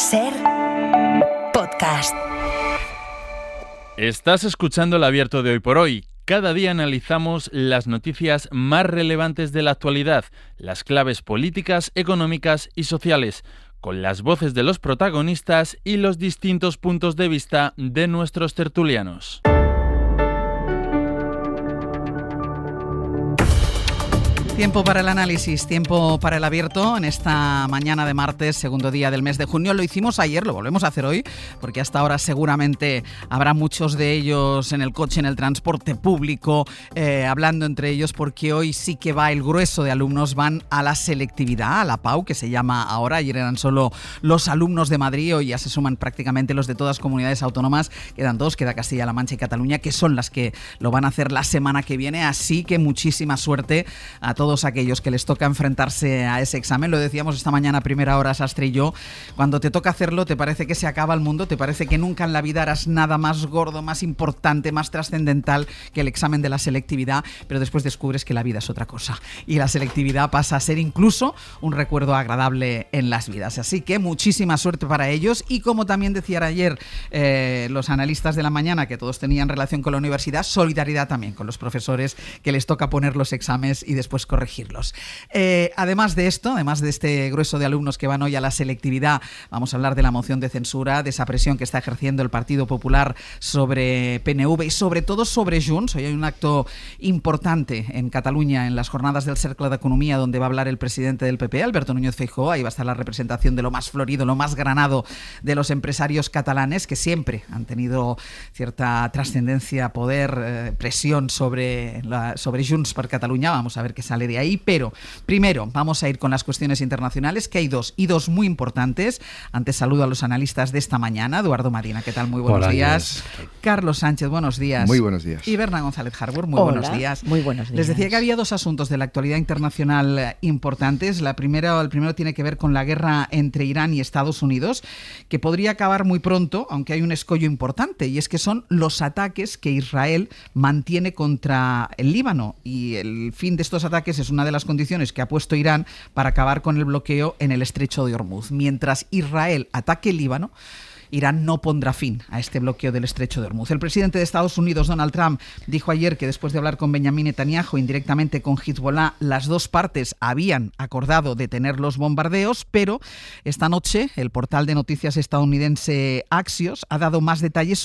SER Podcast. Estás escuchando el abierto de Hoy por Hoy. Cada día analizamos las noticias más relevantes de la actualidad, las claves políticas, económicas y sociales, con las voces de los protagonistas y los distintos puntos de vista de nuestros tertulianos. Tiempo para el análisis, tiempo para el abierto en esta mañana de martes, segundo día del mes de junio. Lo hicimos ayer, lo volvemos a hacer hoy, porque hasta ahora seguramente habrá muchos de ellos en el coche, en el transporte público, hablando entre ellos, porque hoy sí que va el grueso de alumnos, van a la selectividad, a la PAU, que se llama ahora. Ayer eran solo los alumnos de Madrid, hoy ya se suman prácticamente los de todas comunidades autónomas. Quedan dos, queda Castilla-La Mancha y Cataluña, que son las que lo van a hacer la semana que viene, así que muchísima suerte a todos aquellos que les toca enfrentarse a ese examen. Lo decíamos esta mañana a primera hora, Sastre y yo, cuando te toca hacerlo te parece que se acaba el mundo, te parece que nunca en la vida harás nada más gordo, más importante, más trascendental que el examen de la selectividad, pero después descubres que la vida es otra cosa y la selectividad pasa a ser incluso un recuerdo agradable en las vidas. Así que muchísima suerte para ellos, y como también decían ayer los analistas de la mañana, que todos tenían relación con la universidad, solidaridad también con los profesores que les toca poner los exámenes y después corregirlos. Además de esto, además de este grueso de alumnos que van hoy a la selectividad, vamos a hablar de la moción de censura, de esa presión que está ejerciendo el Partido Popular sobre PNV y sobre todo sobre Junts. Hoy hay un acto importante en Cataluña, en las jornadas del Cercle d'Economia, donde va a hablar el presidente del PP, Alberto Núñez Feijóo. Ahí va a estar la representación de lo más florido, lo más granado de los empresarios catalanes, que siempre han tenido cierta trascendencia, poder, presión sobre Junts per Catalunya. Vamos a ver qué sale de ahí, pero primero vamos a ir con las cuestiones internacionales, que hay dos muy importantes. Antes saludo a los analistas de esta mañana. Eduardo Madina, ¿qué tal? Muy buenos días. Carlos Sánchez, buenos días. Muy buenos días. Y Berna González Harbour, muy buenos días. Muy buenos días. Les decía que había dos asuntos de la actualidad internacional importantes. El primero tiene que ver con la guerra entre Irán y Estados Unidos, que podría acabar muy pronto, aunque hay un escollo importante, y es que son los ataques que Israel mantiene contra el Líbano, y el fin de estos ataques es una de las condiciones que ha puesto Irán para acabar con el bloqueo en el estrecho de Hormuz. Mientras Israel ataque el Líbano, Irán no pondrá fin a este bloqueo del estrecho de Hormuz. El presidente de Estados Unidos, Donald Trump, dijo ayer que después de hablar con Benjamin Netanyahu, indirectamente con Hezbollah, las dos partes habían acordado detener los bombardeos, pero esta noche el portal de noticias estadounidense Axios ha dado más detalles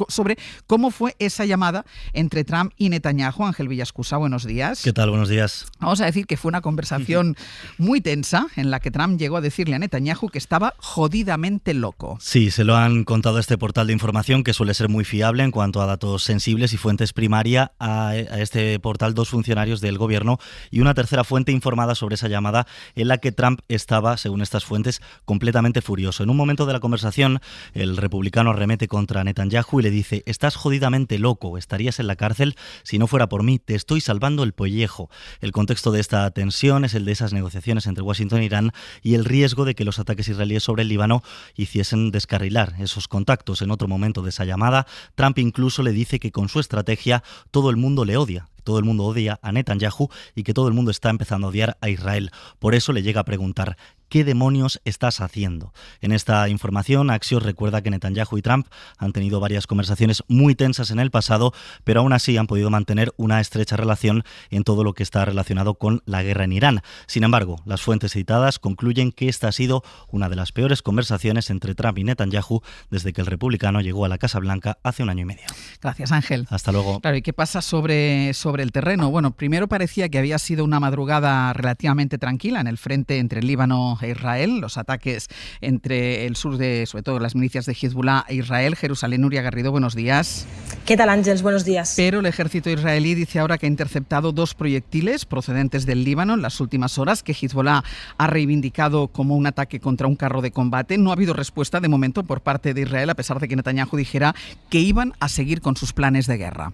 sobre cómo fue esa llamada entre Trump y Netanyahu. Ángel Villascusa, buenos días. ¿Qué tal? Buenos días. Vamos a decir que fue una conversación muy tensa en la que Trump llegó a decirle a Netanyahu que estaba jodidamente loco. Sí, se lo han contado a este portal de información, que suele ser muy fiable en cuanto a datos sensibles y fuentes primarias. A este portal dos funcionarios del gobierno y una tercera fuente informada sobre esa llamada, en la que Trump estaba, según estas fuentes, completamente furioso. En un momento de la conversación, el republicano arremete contra Netanyahu y le dice: estás jodidamente loco, estarías en la cárcel si no fuera por mí, te estoy salvando el pellejo. El contexto de esta tensión es el de esas negociaciones entre Washington e Irán y el riesgo de que los ataques israelíes sobre el Líbano hiciesen descarrilar esos contactos. En otro momento de esa llamada, Trump incluso le dice que con su estrategia todo el mundo le odia. Todo el mundo odia a Netanyahu y que todo el mundo está empezando a odiar a Israel. Por eso le llega a preguntar: ¿qué demonios estás haciendo? En esta información, Axios recuerda que Netanyahu y Trump han tenido varias conversaciones muy tensas en el pasado, pero aún así han podido mantener una estrecha relación en todo lo que está relacionado con la guerra en Irán. Sin embargo, las fuentes citadas concluyen que esta ha sido una de las peores conversaciones entre Trump y Netanyahu desde que el republicano llegó a la Casa Blanca hace un año y medio. Gracias, Ángel. Hasta luego. Claro, ¿y qué pasa sobre el terreno? Bueno, primero parecía que había sido una madrugada relativamente tranquila en el frente entre el Líbano e Israel, los ataques entre el sur de, sobre todo, las milicias de Hezbollah e Israel. Jerusalén, Nuria Garrido, buenos días. ¿Qué tal, Ángels? Buenos días. Pero el ejército israelí dice ahora que ha interceptado 2 proyectiles procedentes del Líbano en las últimas horas, que Hezbollah ha reivindicado como un ataque contra un carro de combate. No ha habido respuesta de momento por parte de Israel, a pesar de que Netanyahu dijera que iban a seguir con sus planes de guerra.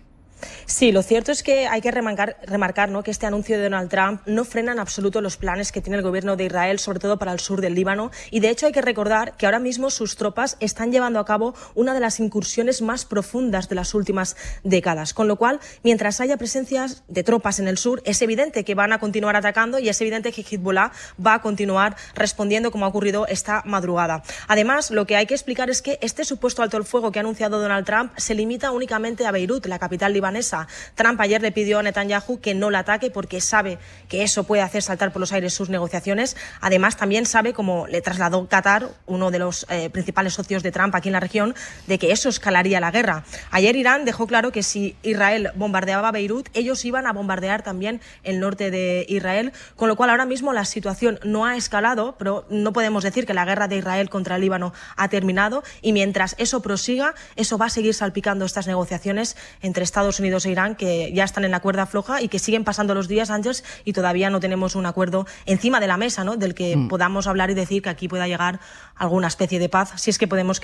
Sí, lo cierto es que hay que remarcar, ¿no?, que este anuncio de Donald Trump no frena en absoluto los planes que tiene el gobierno de Israel, sobre todo para el sur del Líbano, y de hecho hay que recordar que ahora mismo sus tropas están llevando a cabo una de las incursiones más profundas de las últimas décadas, con lo cual, mientras haya presencias de tropas en el sur, es evidente que van a continuar atacando y es evidente que Hezbollah va a continuar respondiendo como ha ocurrido esta madrugada. Además, lo que hay que explicar es que este supuesto alto el fuego que ha anunciado Donald Trump se limita únicamente a Beirut, la capital libanesa. Trump ayer le pidió a Netanyahu que no la ataque porque sabe que eso puede hacer saltar por los aires sus negociaciones. Además, también sabe, como le trasladó Qatar, uno de los principales socios de Trump aquí en la región, de que eso escalaría la guerra. Ayer Irán dejó claro que si Israel bombardeaba Beirut, ellos iban a bombardear también el norte de Israel, con lo cual ahora mismo la situación no ha escalado, pero no podemos decir que la guerra de Israel contra el Líbano ha terminado, y mientras eso prosiga, eso va a seguir salpicando estas negociaciones entre Estados Unidos e Irán, que ya están en la cuerda floja y que siguen pasando los días, Ángeles, y todavía no tenemos un acuerdo encima de la mesa, ¿no?, del que podamos hablar y decir que aquí pueda llegar alguna especie de paz, si es que podemos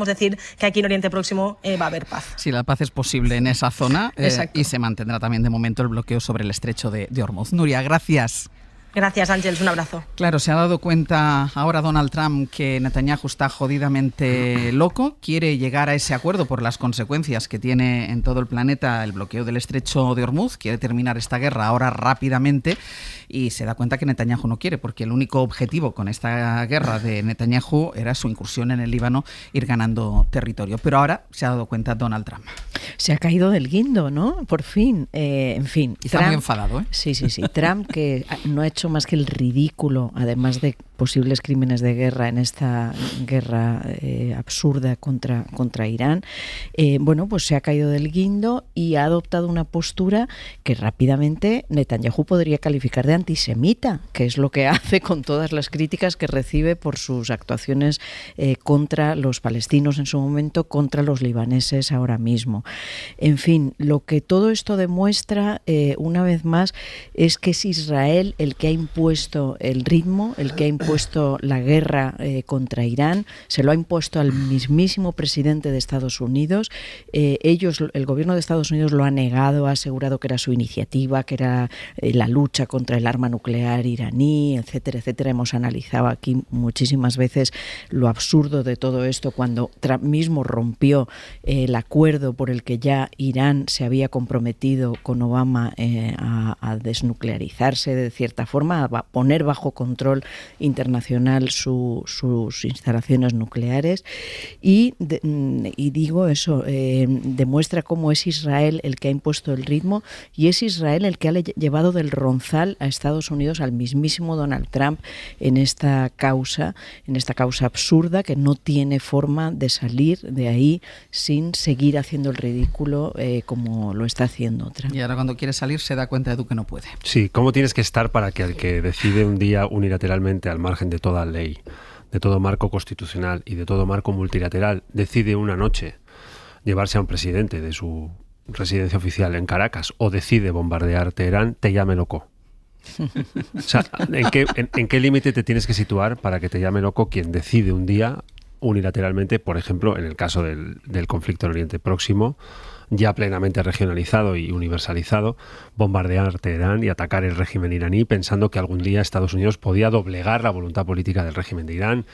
decir que aquí en Oriente Próximo va a haber paz. Sí, la paz es posible en esa zona y se mantendrá también de momento el bloqueo sobre el estrecho de Hormuz. Nuria, gracias. Gracias, Ángeles, un abrazo. Claro, se ha dado cuenta ahora Donald Trump que Netanyahu está jodidamente loco, quiere llegar a ese acuerdo por las consecuencias que tiene en todo el planeta el bloqueo del estrecho de Hormuz, quiere terminar esta guerra ahora rápidamente y se da cuenta que Netanyahu no quiere, porque el único objetivo con esta guerra de Netanyahu era su incursión en el Líbano, ir ganando territorio. Pero ahora se ha dado cuenta Donald Trump. Se ha caído del guindo, ¿no? Por fin. En fin. Está muy enfadado, ¿eh? Sí. Trump, que no ha hecho más que el ridículo, además de posibles crímenes de guerra en esta guerra absurda contra Irán, pues se ha caído del guindo y ha adoptado una postura que rápidamente Netanyahu podría calificar de antisemita, que es lo que hace con todas las críticas que recibe por sus actuaciones contra los palestinos en su momento, contra los libaneses ahora mismo. En fin, lo que todo esto demuestra, una vez más, es que es Israel el que ha impuesto el ritmo, el que ha impuesto la guerra contra Irán, se lo ha impuesto al mismísimo presidente de Estados Unidos. El gobierno de Estados Unidos lo ha negado, ha asegurado que era su iniciativa, que era la lucha contra el arma nuclear iraní, etcétera, etcétera. Hemos analizado aquí muchísimas veces lo absurdo de todo esto cuando Trump mismo rompió el acuerdo por el que ya Irán se había comprometido con Obama a desnuclearizarse de cierta forma, a poner bajo control internacional sus instalaciones nucleares y digo eso, demuestra cómo es Israel el que ha impuesto el ritmo y es Israel el que ha llevado del ronzal a Estados Unidos, al mismísimo Donald Trump en esta causa absurda que no tiene forma de salir de ahí sin seguir haciendo el ridículo como lo está haciendo Trump. Y ahora cuando quiere salir se da cuenta de que no puede. Sí, ¿cómo tienes que estar para que el que decide un día unilateralmente al margen de toda ley, de todo marco constitucional y de todo marco multilateral, decide una noche llevarse a un presidente de su residencia oficial en Caracas o decide bombardear Teherán, te llame loco? O sea, ¿en qué límite te tienes que situar para que te llame loco quien decide un día unilateralmente, por ejemplo, en el caso del conflicto en Oriente Próximo, ya plenamente regionalizado y universalizado, bombardear Teherán y atacar el régimen iraní pensando que algún día Estados Unidos podía doblegar la voluntad política del régimen de Irán?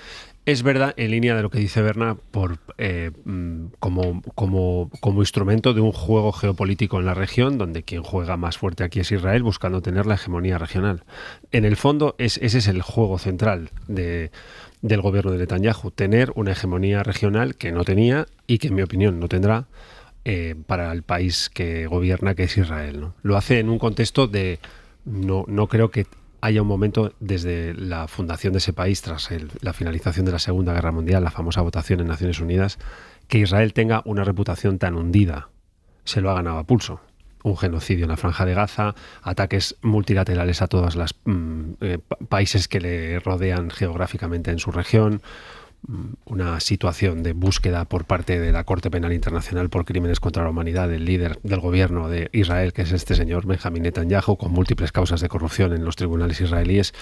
Es verdad, en línea de lo que dice Berna, como instrumento de un juego geopolítico en la región, donde quien juega más fuerte aquí es Israel, buscando tener la hegemonía regional. En el fondo, ese es el juego central del gobierno de Netanyahu, tener una hegemonía regional que no tenía y que, en mi opinión, no tendrá para el país que gobierna, que es Israel, ¿no? Lo hace en un contexto de... No creo que haya un momento desde la fundación de ese país, tras la finalización de la Segunda Guerra Mundial, la famosa votación en Naciones Unidas, que Israel tenga una reputación tan hundida. Se lo ha ganado a pulso. Un genocidio en la Franja de Gaza, ataques multilaterales a todos los países que le rodean geográficamente en su región, una situación de búsqueda por parte de la Corte Penal Internacional por crímenes contra la humanidad del líder del gobierno de Israel, que es este señor Benjamin Netanyahu, con múltiples causas de corrupción en los tribunales israelíes.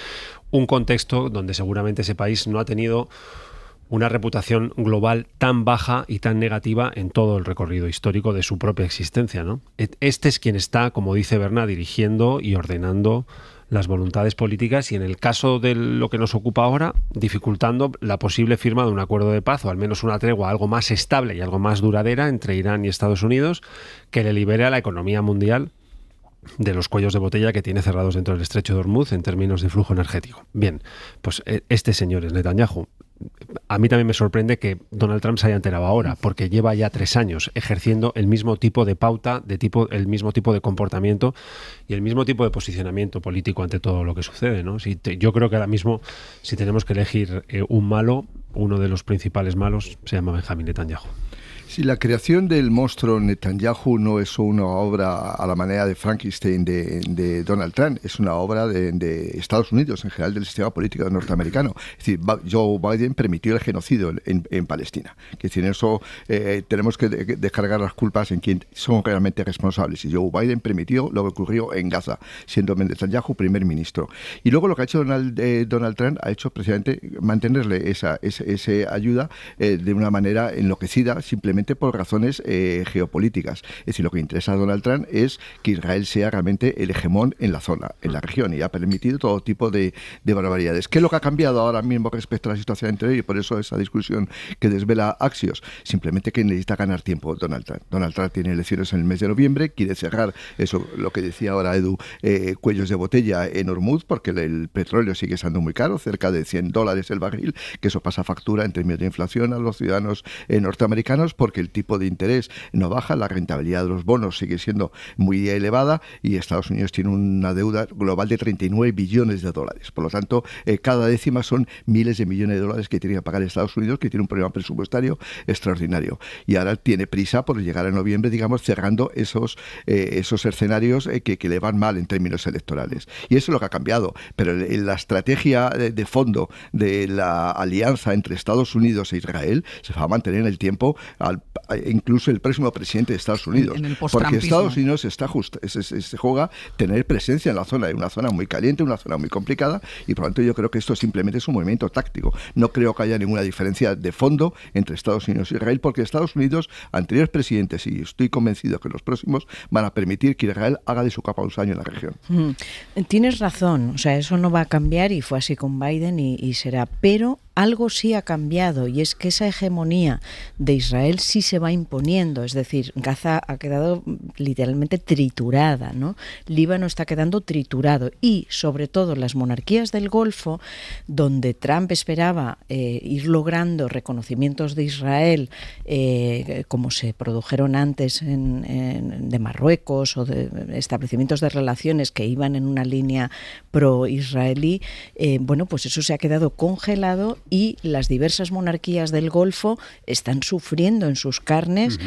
Un contexto donde seguramente ese país no ha tenido una reputación global tan baja y tan negativa en todo el recorrido histórico de su propia existencia, ¿no? Este es quien está, como dice Berna, dirigiendo y ordenando las voluntades políticas y, en el caso de lo que nos ocupa ahora, dificultando la posible firma de un acuerdo de paz o al menos una tregua algo más estable y algo más duradera entre Irán y Estados Unidos, que le libere a la economía mundial de los cuellos de botella que tiene cerrados dentro del estrecho de Hormuz en términos de flujo energético. Bien, pues este señor es Netanyahu. A mí también me sorprende que Donald Trump se haya enterado ahora, porque lleva ya 3 años ejerciendo el mismo tipo de pauta, el mismo tipo de comportamiento y el mismo tipo de posicionamiento político ante todo lo que sucede, ¿no? Yo creo que ahora mismo, si tenemos que elegir un malo, uno de los principales malos se llama Benjamin Netanyahu. Si la creación del monstruo Netanyahu no es una obra a la manera de Frankenstein de Donald Trump, es una obra de Estados Unidos, en general del sistema político norteamericano. Es decir, Joe Biden permitió el genocidio en Palestina. Es decir, en eso tenemos que descargar las culpas en quien son realmente responsables. Y Joe Biden permitió lo que ocurrió en Gaza, siendo Netanyahu primer ministro. Y luego lo que ha hecho Donald Trump ha hecho precisamente mantenerle esa ayuda de una manera enloquecida, simplemente por razones geopolíticas. Es decir, lo que interesa a Donald Trump es que Israel sea realmente el hegemón en la zona, en la región, y ha permitido todo tipo de barbaridades. ¿Qué es lo que ha cambiado ahora mismo respecto a la situación anterior? Y por eso esa discusión que desvela Axios. Simplemente que necesita ganar tiempo Donald Trump. Donald Trump tiene elecciones en el mes de noviembre, quiere cerrar eso, lo que decía ahora Edu, cuellos de botella en Hormuz, porque el petróleo sigue siendo muy caro, cerca de $100 el barril, que eso pasa factura en términos de inflación a los ciudadanos norteamericanos, porque el tipo de interés no baja, la rentabilidad de los bonos sigue siendo muy elevada y Estados Unidos tiene una deuda global de $39 billones. Por lo tanto, cada décima son miles de millones de dólares que tiene que pagar Estados Unidos, que tiene un problema presupuestario extraordinario. Y ahora tiene prisa por llegar a noviembre, digamos, cerrando esos escenarios que le van mal en términos electorales. Y eso es lo que ha cambiado. Pero la estrategia de fondo de la alianza entre Estados Unidos e Israel se va a mantener en el tiempo, incluso el próximo presidente de Estados Unidos, porque Estados Unidos se juega tener presencia en la zona, en una zona muy caliente, una zona muy complicada, y por lo tanto yo creo que esto simplemente es un movimiento táctico. No creo que haya ninguna diferencia de fondo entre Estados Unidos y Israel, porque Estados Unidos, anteriores presidentes, y estoy convencido que los próximos, van a permitir que Israel haga de su capa un saño en la región. Tienes razón, o sea, eso no va a cambiar y fue así con Biden y será, pero algo sí ha cambiado, y es que esa hegemonía de Israel sí se va imponiendo. Es decir, Gaza ha quedado literalmente triturada, ¿no? Líbano está quedando triturado, y sobre todo las monarquías del Golfo, donde Trump esperaba ir logrando reconocimientos de Israel como se produjeron antes de Marruecos, o de establecimientos de relaciones que iban en una línea pro-israelí, bueno, pues eso se ha quedado congelado, y las diversas monarquías del Golfo están sufriendo en sus carnes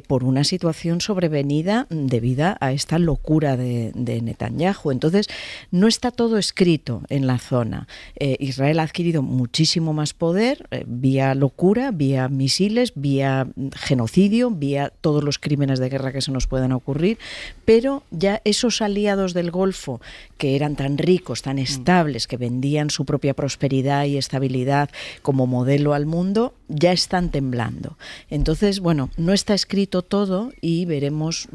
por una situación sobrevenida debida a esta locura de Netanyahu. Entonces, no está todo escrito en la zona. Israel ha adquirido muchísimo más poder vía locura, vía misiles, vía genocidio, vía todos los crímenes de guerra que se nos puedan ocurrir, pero ya esos aliados del Golfo, que eran tan ricos, tan estables, que vendían su propia prosperidad y estabilidad como modelo al mundo, ya están temblando. Entonces, bueno, no está escrito todo, y veremos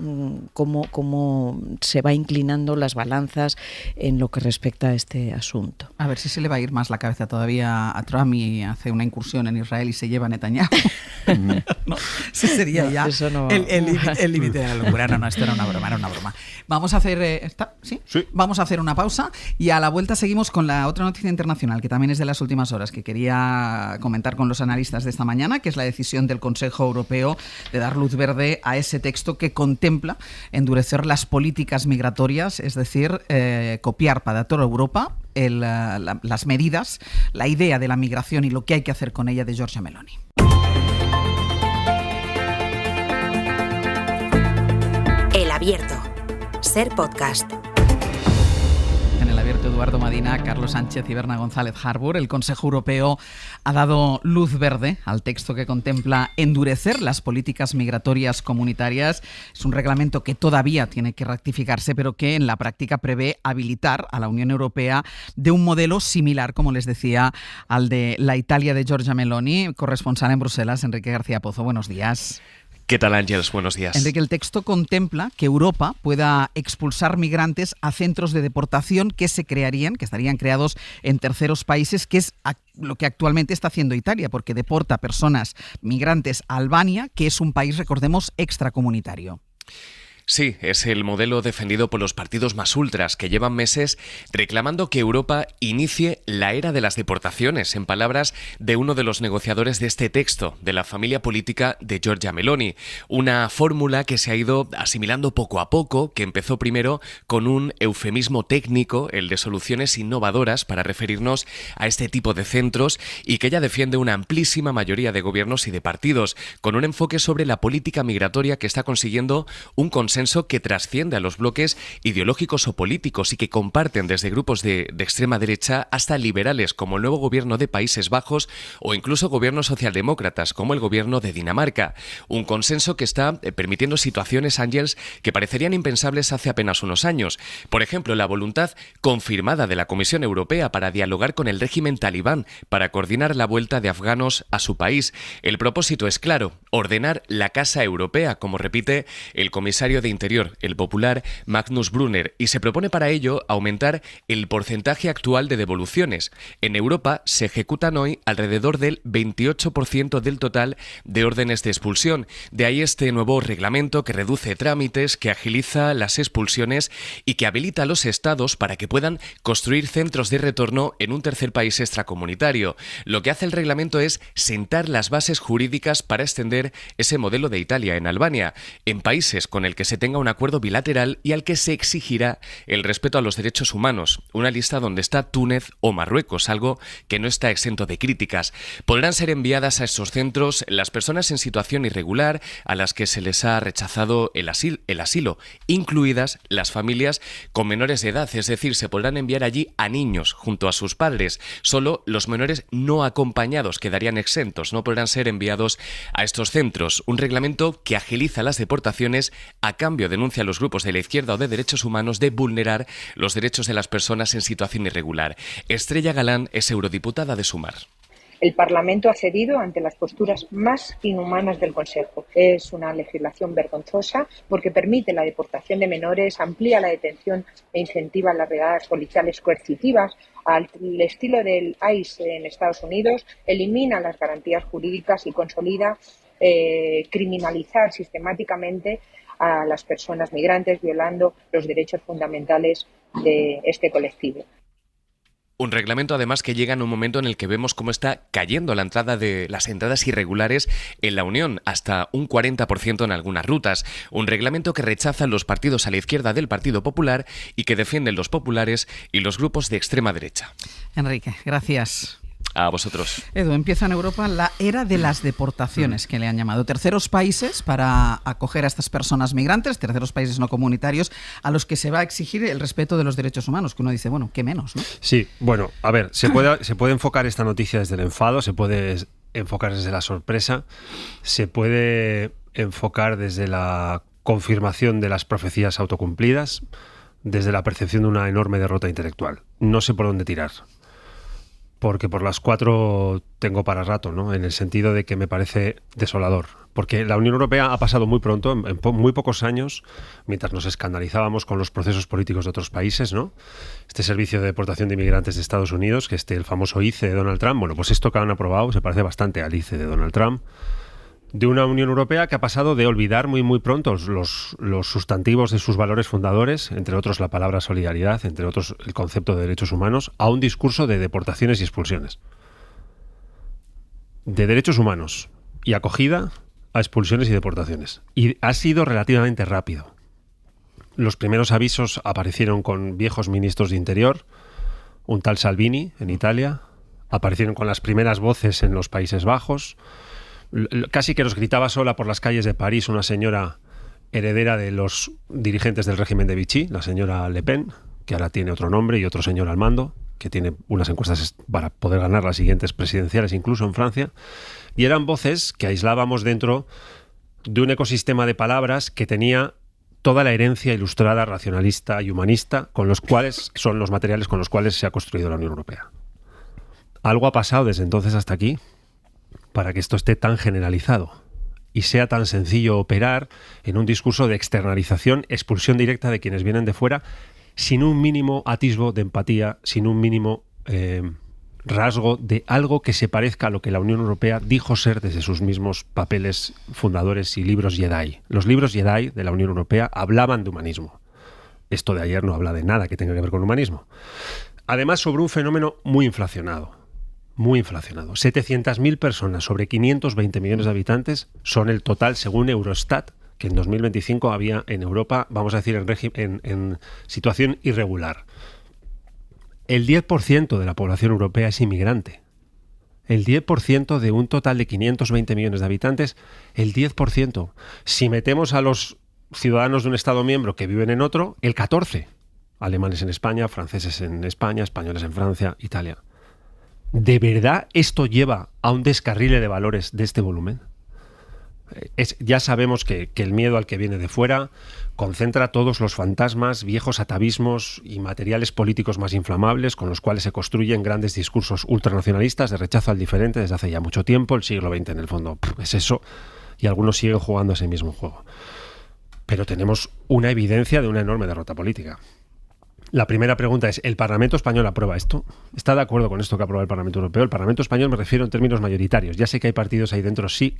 cómo se va inclinando las balanzas en lo que respecta a este asunto. A ver si se le va a ir más la cabeza todavía a Trump y hace una incursión en Israel y se lleva a Netanyahu. ¿No? Ese sería ya el límite de la locura. No, esto era una broma. Vamos a hacer ¿sí? Vamos a hacer una pausa, y a la vuelta seguimos con la otra noticia internacional, que también es de las últimas horas, que quería comentar con los analistas de esta mañana, que es la decisión del Consejo Europeo de dar luz verde a ese texto que contempla endurecer las políticas migratorias, es decir, copiar para toda Europa las medidas, la idea de la migración y lo que hay que hacer con ella de Giorgia Meloni. El Abierto. Ser podcast. En el Abierto, Eduardo Madina, Carlos Sánchez y Berna González Harbour. El Consejo Europeo ha dado luz verde al texto que contempla endurecer las políticas migratorias comunitarias. Es un reglamento que todavía tiene que rectificarse, pero que en la práctica prevé habilitar a la Unión Europea de un modelo similar, como les decía, al de la Italia de Giorgia Meloni. Corresponsal en Bruselas, Enrique García Pozo. Buenos días. ¿Qué tal, Ángeles? Buenos días. Enrique, el texto contempla que Europa pueda expulsar migrantes a centros de deportación que estarían creados en terceros países, que es lo que actualmente está haciendo Italia, porque deporta personas migrantes a Albania, que es un país, recordemos, extracomunitario. Sí, es el modelo defendido por los partidos más ultras, que llevan meses reclamando que Europa inicie la era de las deportaciones, en palabras de uno de los negociadores de este texto, de la familia política de Giorgia Meloni. Una fórmula que se ha ido asimilando poco a poco, que empezó primero con un eufemismo técnico, el de soluciones innovadoras para referirnos a este tipo de centros, y que ella defiende una amplísima mayoría de gobiernos y de partidos, con un enfoque sobre la política migratoria que está consiguiendo un consenso que trasciende a los bloques ideológicos o políticos y que comparten desde grupos de extrema derecha hasta liberales como el nuevo gobierno de Países Bajos o incluso gobiernos socialdemócratas como el gobierno de Dinamarca. Un consenso que está permitiendo situaciones, Ángels, que parecerían impensables hace apenas unos años. Por ejemplo, la voluntad confirmada de la Comisión Europea para dialogar con el régimen talibán para coordinar la vuelta de afganos a su país. El propósito es claro: ordenar la Casa Europea, como repite el comisario de Interior, el popular Magnus Brunner, y se propone para ello aumentar el porcentaje actual de devoluciones. En Europa se ejecutan hoy alrededor del 28% del total de órdenes de expulsión. De ahí este nuevo reglamento que reduce trámites, que agiliza las expulsiones y que habilita a los estados para que puedan construir centros de retorno en un tercer país extracomunitario. Lo que hace el reglamento es sentar las bases jurídicas para extender ese modelo de Italia en Albania, en países con el que se tenga un acuerdo bilateral y al que se exigirá el respeto a los derechos humanos. Una lista donde está Túnez o Marruecos, algo que no está exento de críticas. Podrán ser enviadas a estos centros las personas en situación irregular a las que se les ha rechazado el asilo, incluidas las familias con menores de edad, es decir, se podrán enviar allí a niños junto a sus padres. Solo los menores no acompañados quedarían exentos, no podrán ser enviados a estos centros. Un reglamento que agiliza las deportaciones, a cambio denuncia a los grupos de la izquierda o de derechos humanos de vulnerar los derechos de las personas en situación irregular. Estrella Galán es eurodiputada de Sumar. El Parlamento ha cedido ante las posturas más inhumanas del Consejo. Es una legislación vergonzosa porque permite la deportación de menores, amplía la detención e incentiva las redadas policiales coercitivas al estilo del ICE en Estados Unidos, elimina las garantías jurídicas y consolida criminalizar sistemáticamente a las personas migrantes, violando los derechos fundamentales de este colectivo. Un reglamento además que llega en un momento en el que vemos cómo está cayendo la entrada de las entradas irregulares en la Unión, hasta un 40% en algunas rutas. Un reglamento que rechazan los partidos a la izquierda del Partido Popular y que defienden los populares y los grupos de extrema derecha. Enrique, gracias. A vosotros. Edu, empieza en Europa la era de las deportaciones, que le han llamado. Terceros países para acoger a estas personas migrantes, terceros países no comunitarios, a los que se va a exigir el respeto de los derechos humanos, que uno dice, bueno, ¿qué menos, no? Sí, bueno, a ver, se puede enfocar esta noticia desde el enfado, se puede enfocar desde la sorpresa, se puede enfocar desde la confirmación de las profecías autocumplidas, desde la percepción de una enorme derrota intelectual. No sé por dónde tirar. Porque por las cuatro tengo para rato, ¿no? En el sentido de que me parece desolador. Porque la Unión Europea ha pasado muy pronto, en muy pocos años, mientras nos escandalizábamos con los procesos políticos de otros países, ¿no? Este servicio de deportación de inmigrantes de Estados Unidos, que el famoso ICE de Donald Trump, bueno, pues esto que han aprobado se parece bastante al ICE de Donald Trump. De una Unión Europea que ha pasado de olvidar muy pronto los sustantivos de sus valores fundadores, entre otros la palabra solidaridad, entre otros el concepto de derechos humanos, a un discurso de deportaciones y expulsiones. De derechos humanos y acogida a expulsiones y deportaciones. Y ha sido relativamente rápido. Los primeros avisos aparecieron con viejos ministros de Interior, un tal Salvini en Italia, aparecieron con las primeras voces en los Países Bajos. Casi que nos gritaba sola por las calles de París una señora heredera de los dirigentes del régimen de Vichy, la señora Le Pen, que ahora tiene otro nombre y otro señor al mando, que tiene unas encuestas para poder ganar las siguientes presidenciales, incluso en Francia, y eran voces que aislábamos dentro de un ecosistema de palabras que tenía toda la herencia ilustrada, racionalista y humanista, con los cuales son los materiales con los cuales se ha construido la Unión Europea. Algo ha pasado desde entonces hasta aquí para que esto esté tan generalizado y sea tan sencillo operar en un discurso de externalización, expulsión directa de quienes vienen de fuera, sin un mínimo atisbo de empatía, sin un mínimo rasgo de algo que se parezca a lo que la Unión Europea dijo ser desde sus mismos papeles fundadores y libros Jedi. Los libros Jedi de la Unión Europea hablaban de humanismo. Esto de ayer no habla de nada que tenga que ver con humanismo. Además, sobre un fenómeno muy inflacionado. Muy inflacionado. 700.000 personas sobre 520 millones de habitantes son el total, según Eurostat, que en 2025 había en Europa, vamos a decir, en situación irregular. El 10% de la población europea es inmigrante. El 10% de un total de 520 millones de habitantes, el 10%. Si metemos a los ciudadanos de un Estado miembro que viven en otro, el 14%. Alemanes en España, franceses en España, españoles en Francia, Italia. ¿De verdad esto lleva a un descarrile de valores de este volumen? Ya sabemos que el miedo al que viene de fuera concentra todos los fantasmas, viejos atavismos y materiales políticos más inflamables con los cuales se construyen grandes discursos ultranacionalistas de rechazo al diferente desde hace ya mucho tiempo. El siglo XX, en el fondo, es eso, y algunos siguen jugando ese mismo juego. Pero tenemos una evidencia de una enorme derrota política. La primera pregunta es, ¿el Parlamento español aprueba esto? ¿Está de acuerdo con esto que aprueba el Parlamento Europeo? El Parlamento español me refiero en términos mayoritarios. Ya sé que hay partidos ahí dentro sí.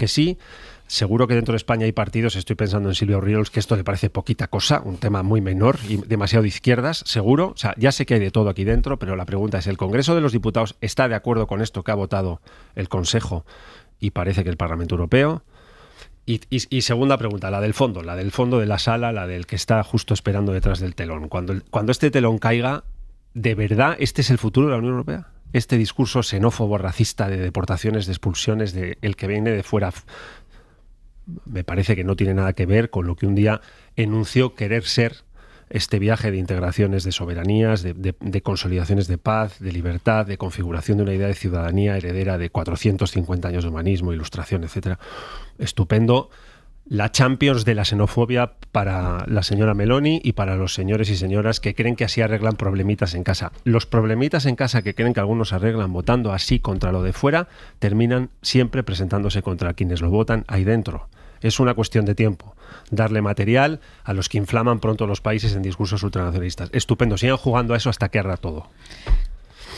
Seguro que dentro de España hay partidos, estoy pensando en Silvia Orriols, que esto le parece poquita cosa, un tema muy menor y demasiado de izquierdas, seguro. O sea, ya sé que hay de todo aquí dentro, pero la pregunta es, ¿el Congreso de los Diputados está de acuerdo con esto que ha votado el Consejo y parece que el Parlamento Europeo? Y segunda pregunta, la del fondo de la sala, la del que está justo esperando detrás del telón. Cuando este telón caiga, ¿de verdad este es el futuro de la Unión Europea? Este discurso xenófobo, racista, de deportaciones, de expulsiones, de el que viene de fuera, me parece que no tiene nada que ver con lo que un día enunció querer ser este viaje de integraciones de soberanías, de consolidaciones de paz, de libertad, de configuración de una idea de ciudadanía heredera de 450 años de humanismo, ilustración, etcétera. Estupendo. La Champions de la xenofobia para la señora Meloni y para los señores y señoras que creen que así arreglan problemitas en casa. Los problemitas en casa que creen que algunos arreglan votando así contra lo de fuera terminan siempre presentándose contra quienes lo votan ahí dentro. Es una cuestión de tiempo. Darle material a los que inflaman pronto los países en discursos ultranacionalistas. Estupendo, sigan jugando a eso hasta que arda todo.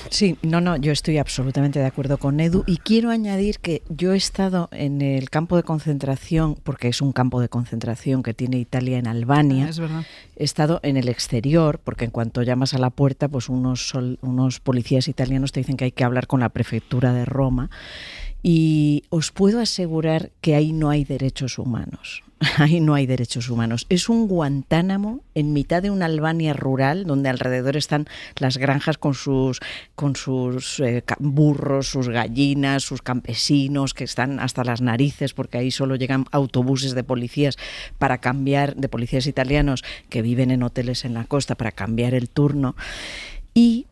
Sí, yo estoy absolutamente de acuerdo con Edu y quiero añadir que yo he estado en el campo de concentración, porque es un campo de concentración que tiene Italia en Albania. Es verdad. He estado en el exterior, porque en cuanto llamas a la puerta, pues unos policías italianos te dicen que hay que hablar con la prefectura de Roma. Y os puedo asegurar que ahí no hay derechos humanos. Ahí no hay derechos humanos. Es un Guantánamo en mitad de una Albania rural donde alrededor están las granjas con sus burros, sus gallinas, sus campesinos que están hasta las narices porque ahí solo llegan autobuses de policías de policías italianos que viven en hoteles en la costa para cambiar el turno. Y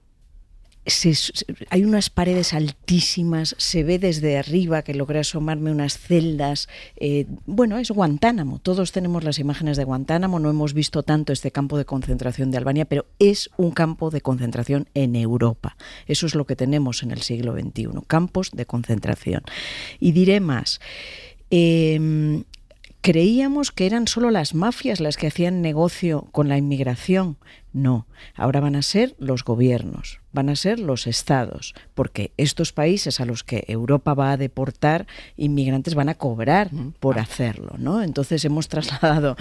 hay unas paredes altísimas, se ve desde arriba, que logré asomarme, unas celdas. Es Guantánamo, todos tenemos las imágenes de Guantánamo, no hemos visto tanto este campo de concentración de Albania, pero es un campo de concentración en Europa. Eso es lo que tenemos en el siglo XXI, campos de concentración. Y diré más, creíamos que eran solo las mafias las que hacían negocio con la inmigración. No, ahora van a ser los gobiernos, van a ser los estados, porque estos países a los que Europa va a deportar inmigrantes van a cobrar por hacerlo, ¿no? Entonces hemos trasladado,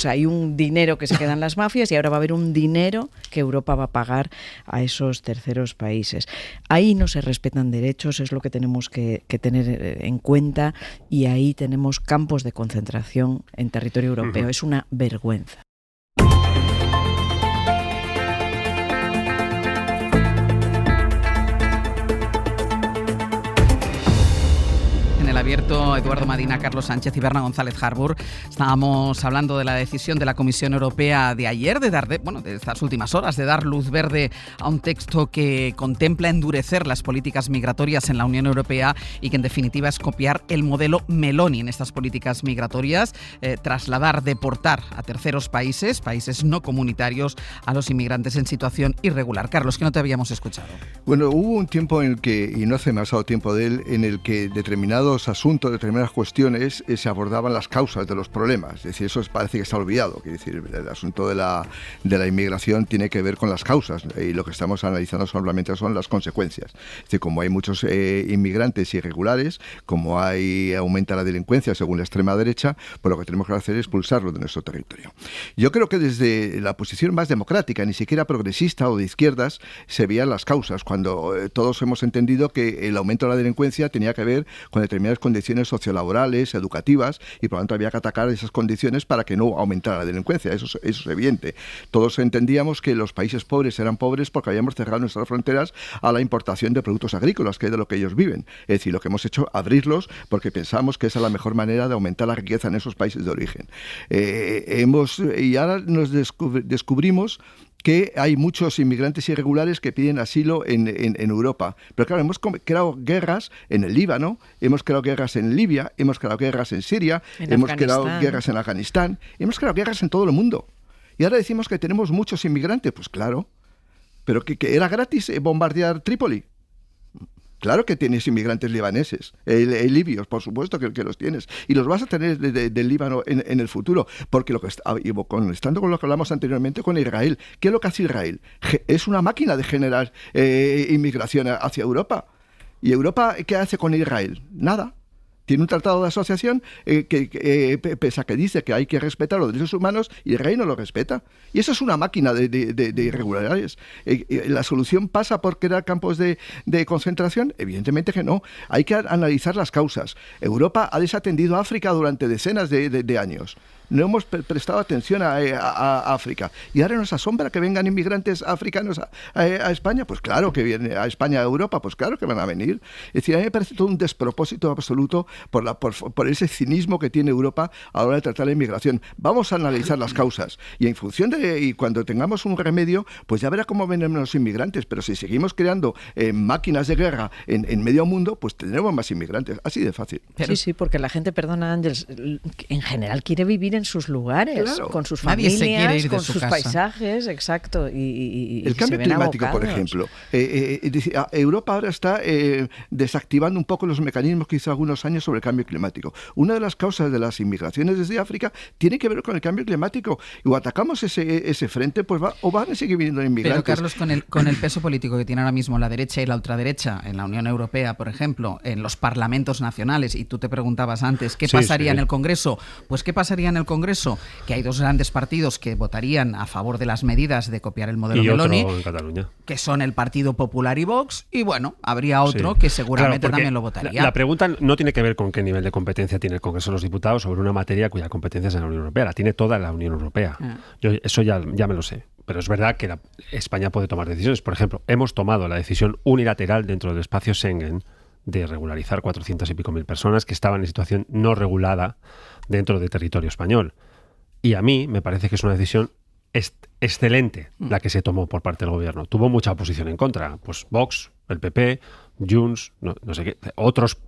hay un dinero que se queda en las mafias y ahora va a haber un dinero que Europa va a pagar a esos terceros países. Ahí no se respetan derechos, es lo que tenemos que tener en cuenta, y ahí tenemos campos de concentración en territorio europeo. Es una vergüenza. Abierto, Eduardo Madina, Carlos Sánchez y Berna González Harbour. Estábamos hablando de la decisión de la Comisión Europea de ayer de estas últimas horas, de dar luz verde a un texto que contempla endurecer las políticas migratorias en la Unión Europea y que en definitiva es copiar el modelo Meloni en estas políticas migratorias, trasladar, deportar a terceros países no comunitarios, a los inmigrantes en situación irregular. Carlos, que no te habíamos escuchado. Bueno, hubo un tiempo en el que, y no hace demasiado tiempo de él, en el que determinados asuntos, determinadas cuestiones se abordaban las causas de los problemas. Es decir, eso parece que está olvidado. Quiere decir, el asunto de la inmigración tiene que ver con las causas y lo que estamos analizando solamente son las consecuencias. Es decir, como hay muchos inmigrantes irregulares, como aumenta la delincuencia según la extrema derecha, pues lo que tenemos que hacer es expulsarlo de nuestro territorio. Yo creo que desde la posición más democrática, ni siquiera progresista o de izquierdas, se veían las causas, cuando todos hemos entendido que el aumento de la delincuencia tenía que ver con determinadas condiciones sociolaborales, educativas, y por lo tanto había que atacar esas condiciones para que no aumentara la delincuencia. Eso es evidente. Todos entendíamos que los países pobres eran pobres porque habíamos cerrado nuestras fronteras a la importación de productos agrícolas, que es de lo que ellos viven. Es decir, lo que hemos hecho, abrirlos, porque pensamos que esa es la mejor manera de aumentar la riqueza en esos países de origen. Y ahora nos descubrimos que hay muchos inmigrantes irregulares que piden asilo en Europa. Pero claro, hemos creado guerras en el Líbano, hemos creado guerras en Libia, hemos creado guerras en Siria, hemos creado guerras en Afganistán, hemos creado guerras en todo el mundo. Y ahora decimos que tenemos muchos inmigrantes. Pues claro, pero que era gratis bombardear Trípoli. Claro que tienes inmigrantes libaneses, libios, por supuesto que los tienes. Y los vas a tener del Líbano en el futuro. Porque estando con lo que hablamos anteriormente con Israel, ¿qué es lo que hace Israel? Es una máquina de generar inmigración hacia Europa. ¿Y Europa qué hace con Israel? Nada. Tiene un tratado de asociación que pese a que dice que hay que respetar los derechos humanos, y Israel no lo respeta. Y eso es una máquina de irregularidades. ¿La solución pasa por crear campos de concentración? Evidentemente que no. Hay que analizar las causas. Europa ha desatendido a África durante decenas de años. No hemos prestado atención a África. Y ahora nos asombra que vengan inmigrantes africanos a España. Pues claro que vienen a España, a Europa, pues claro que van a venir. Es decir, a mí me parece todo un despropósito absoluto por ese cinismo que tiene Europa a la hora de tratar la inmigración. Vamos a analizar las causas. Y en función y cuando tengamos un remedio, pues ya verá cómo vienen los inmigrantes. Pero si seguimos creando máquinas de guerra en medio mundo, pues tendremos más inmigrantes. Así de fácil. Sí, porque la gente, perdona, Ángels, en general quiere vivir en sus lugares, claro, con sus familias, con sus paisajes, exacto. Y el cambio climático, abocados. por ejemplo. Europa ahora está desactivando un poco los mecanismos que hizo algunos años sobre el cambio climático. Una de las causas de las inmigraciones desde África tiene que ver con el cambio climático. Y o atacamos ese frente, pues van a seguir viniendo inmigrantes. Pero Carlos, con el peso político que tiene ahora mismo la derecha y la ultraderecha en la Unión Europea, por ejemplo, en los parlamentos nacionales, y tú te preguntabas antes, ¿qué pasaría en el Congreso? Pues ¿qué pasaría en el Congreso? Que hay dos grandes partidos que votarían a favor de las medidas de copiar el modelo Meloni, en Cataluña, que son el Partido Popular y Vox, y bueno, habría otro que seguramente también lo votaría. La pregunta no tiene que ver con qué nivel de competencia tiene el Congreso de los Diputados sobre una materia cuya competencia es en la Unión Europea. La tiene toda la Unión Europea. Yo eso ya me lo sé. Pero es verdad que España puede tomar decisiones. Por ejemplo, hemos tomado la decisión unilateral dentro del espacio Schengen de regularizar 400 y pico mil personas que estaban en situación no regulada dentro del territorio español. Y a mí me parece que es una decisión excelente la que se tomó por parte del gobierno. Tuvo mucha oposición en contra. Pues Vox, el PP, Junts, no sé qué, otros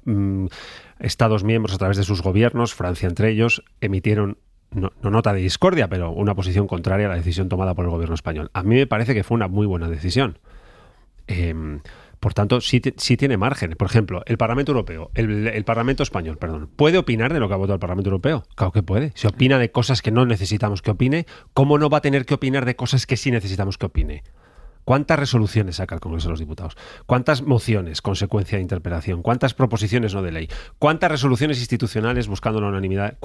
Estados miembros a través de sus gobiernos, Francia entre ellos, emitieron no nota de discordia, pero una posición contraria a la decisión tomada por el gobierno español. A mí me parece que fue una muy buena decisión. Por tanto, sí tiene margen. Por ejemplo, el Parlamento Europeo, el Parlamento Español, perdón, ¿puede opinar de lo que ha votado el Parlamento Europeo? Claro que puede. Si opina de cosas que no necesitamos que opine, ¿cómo no va a tener que opinar de cosas que sí necesitamos que opine? ¿Cuántas resoluciones saca el Congreso de los Diputados? ¿Cuántas mociones, consecuencia de interpelación? ¿Cuántas proposiciones no de ley? ¿Cuántas resoluciones institucionales buscando la unanimidad?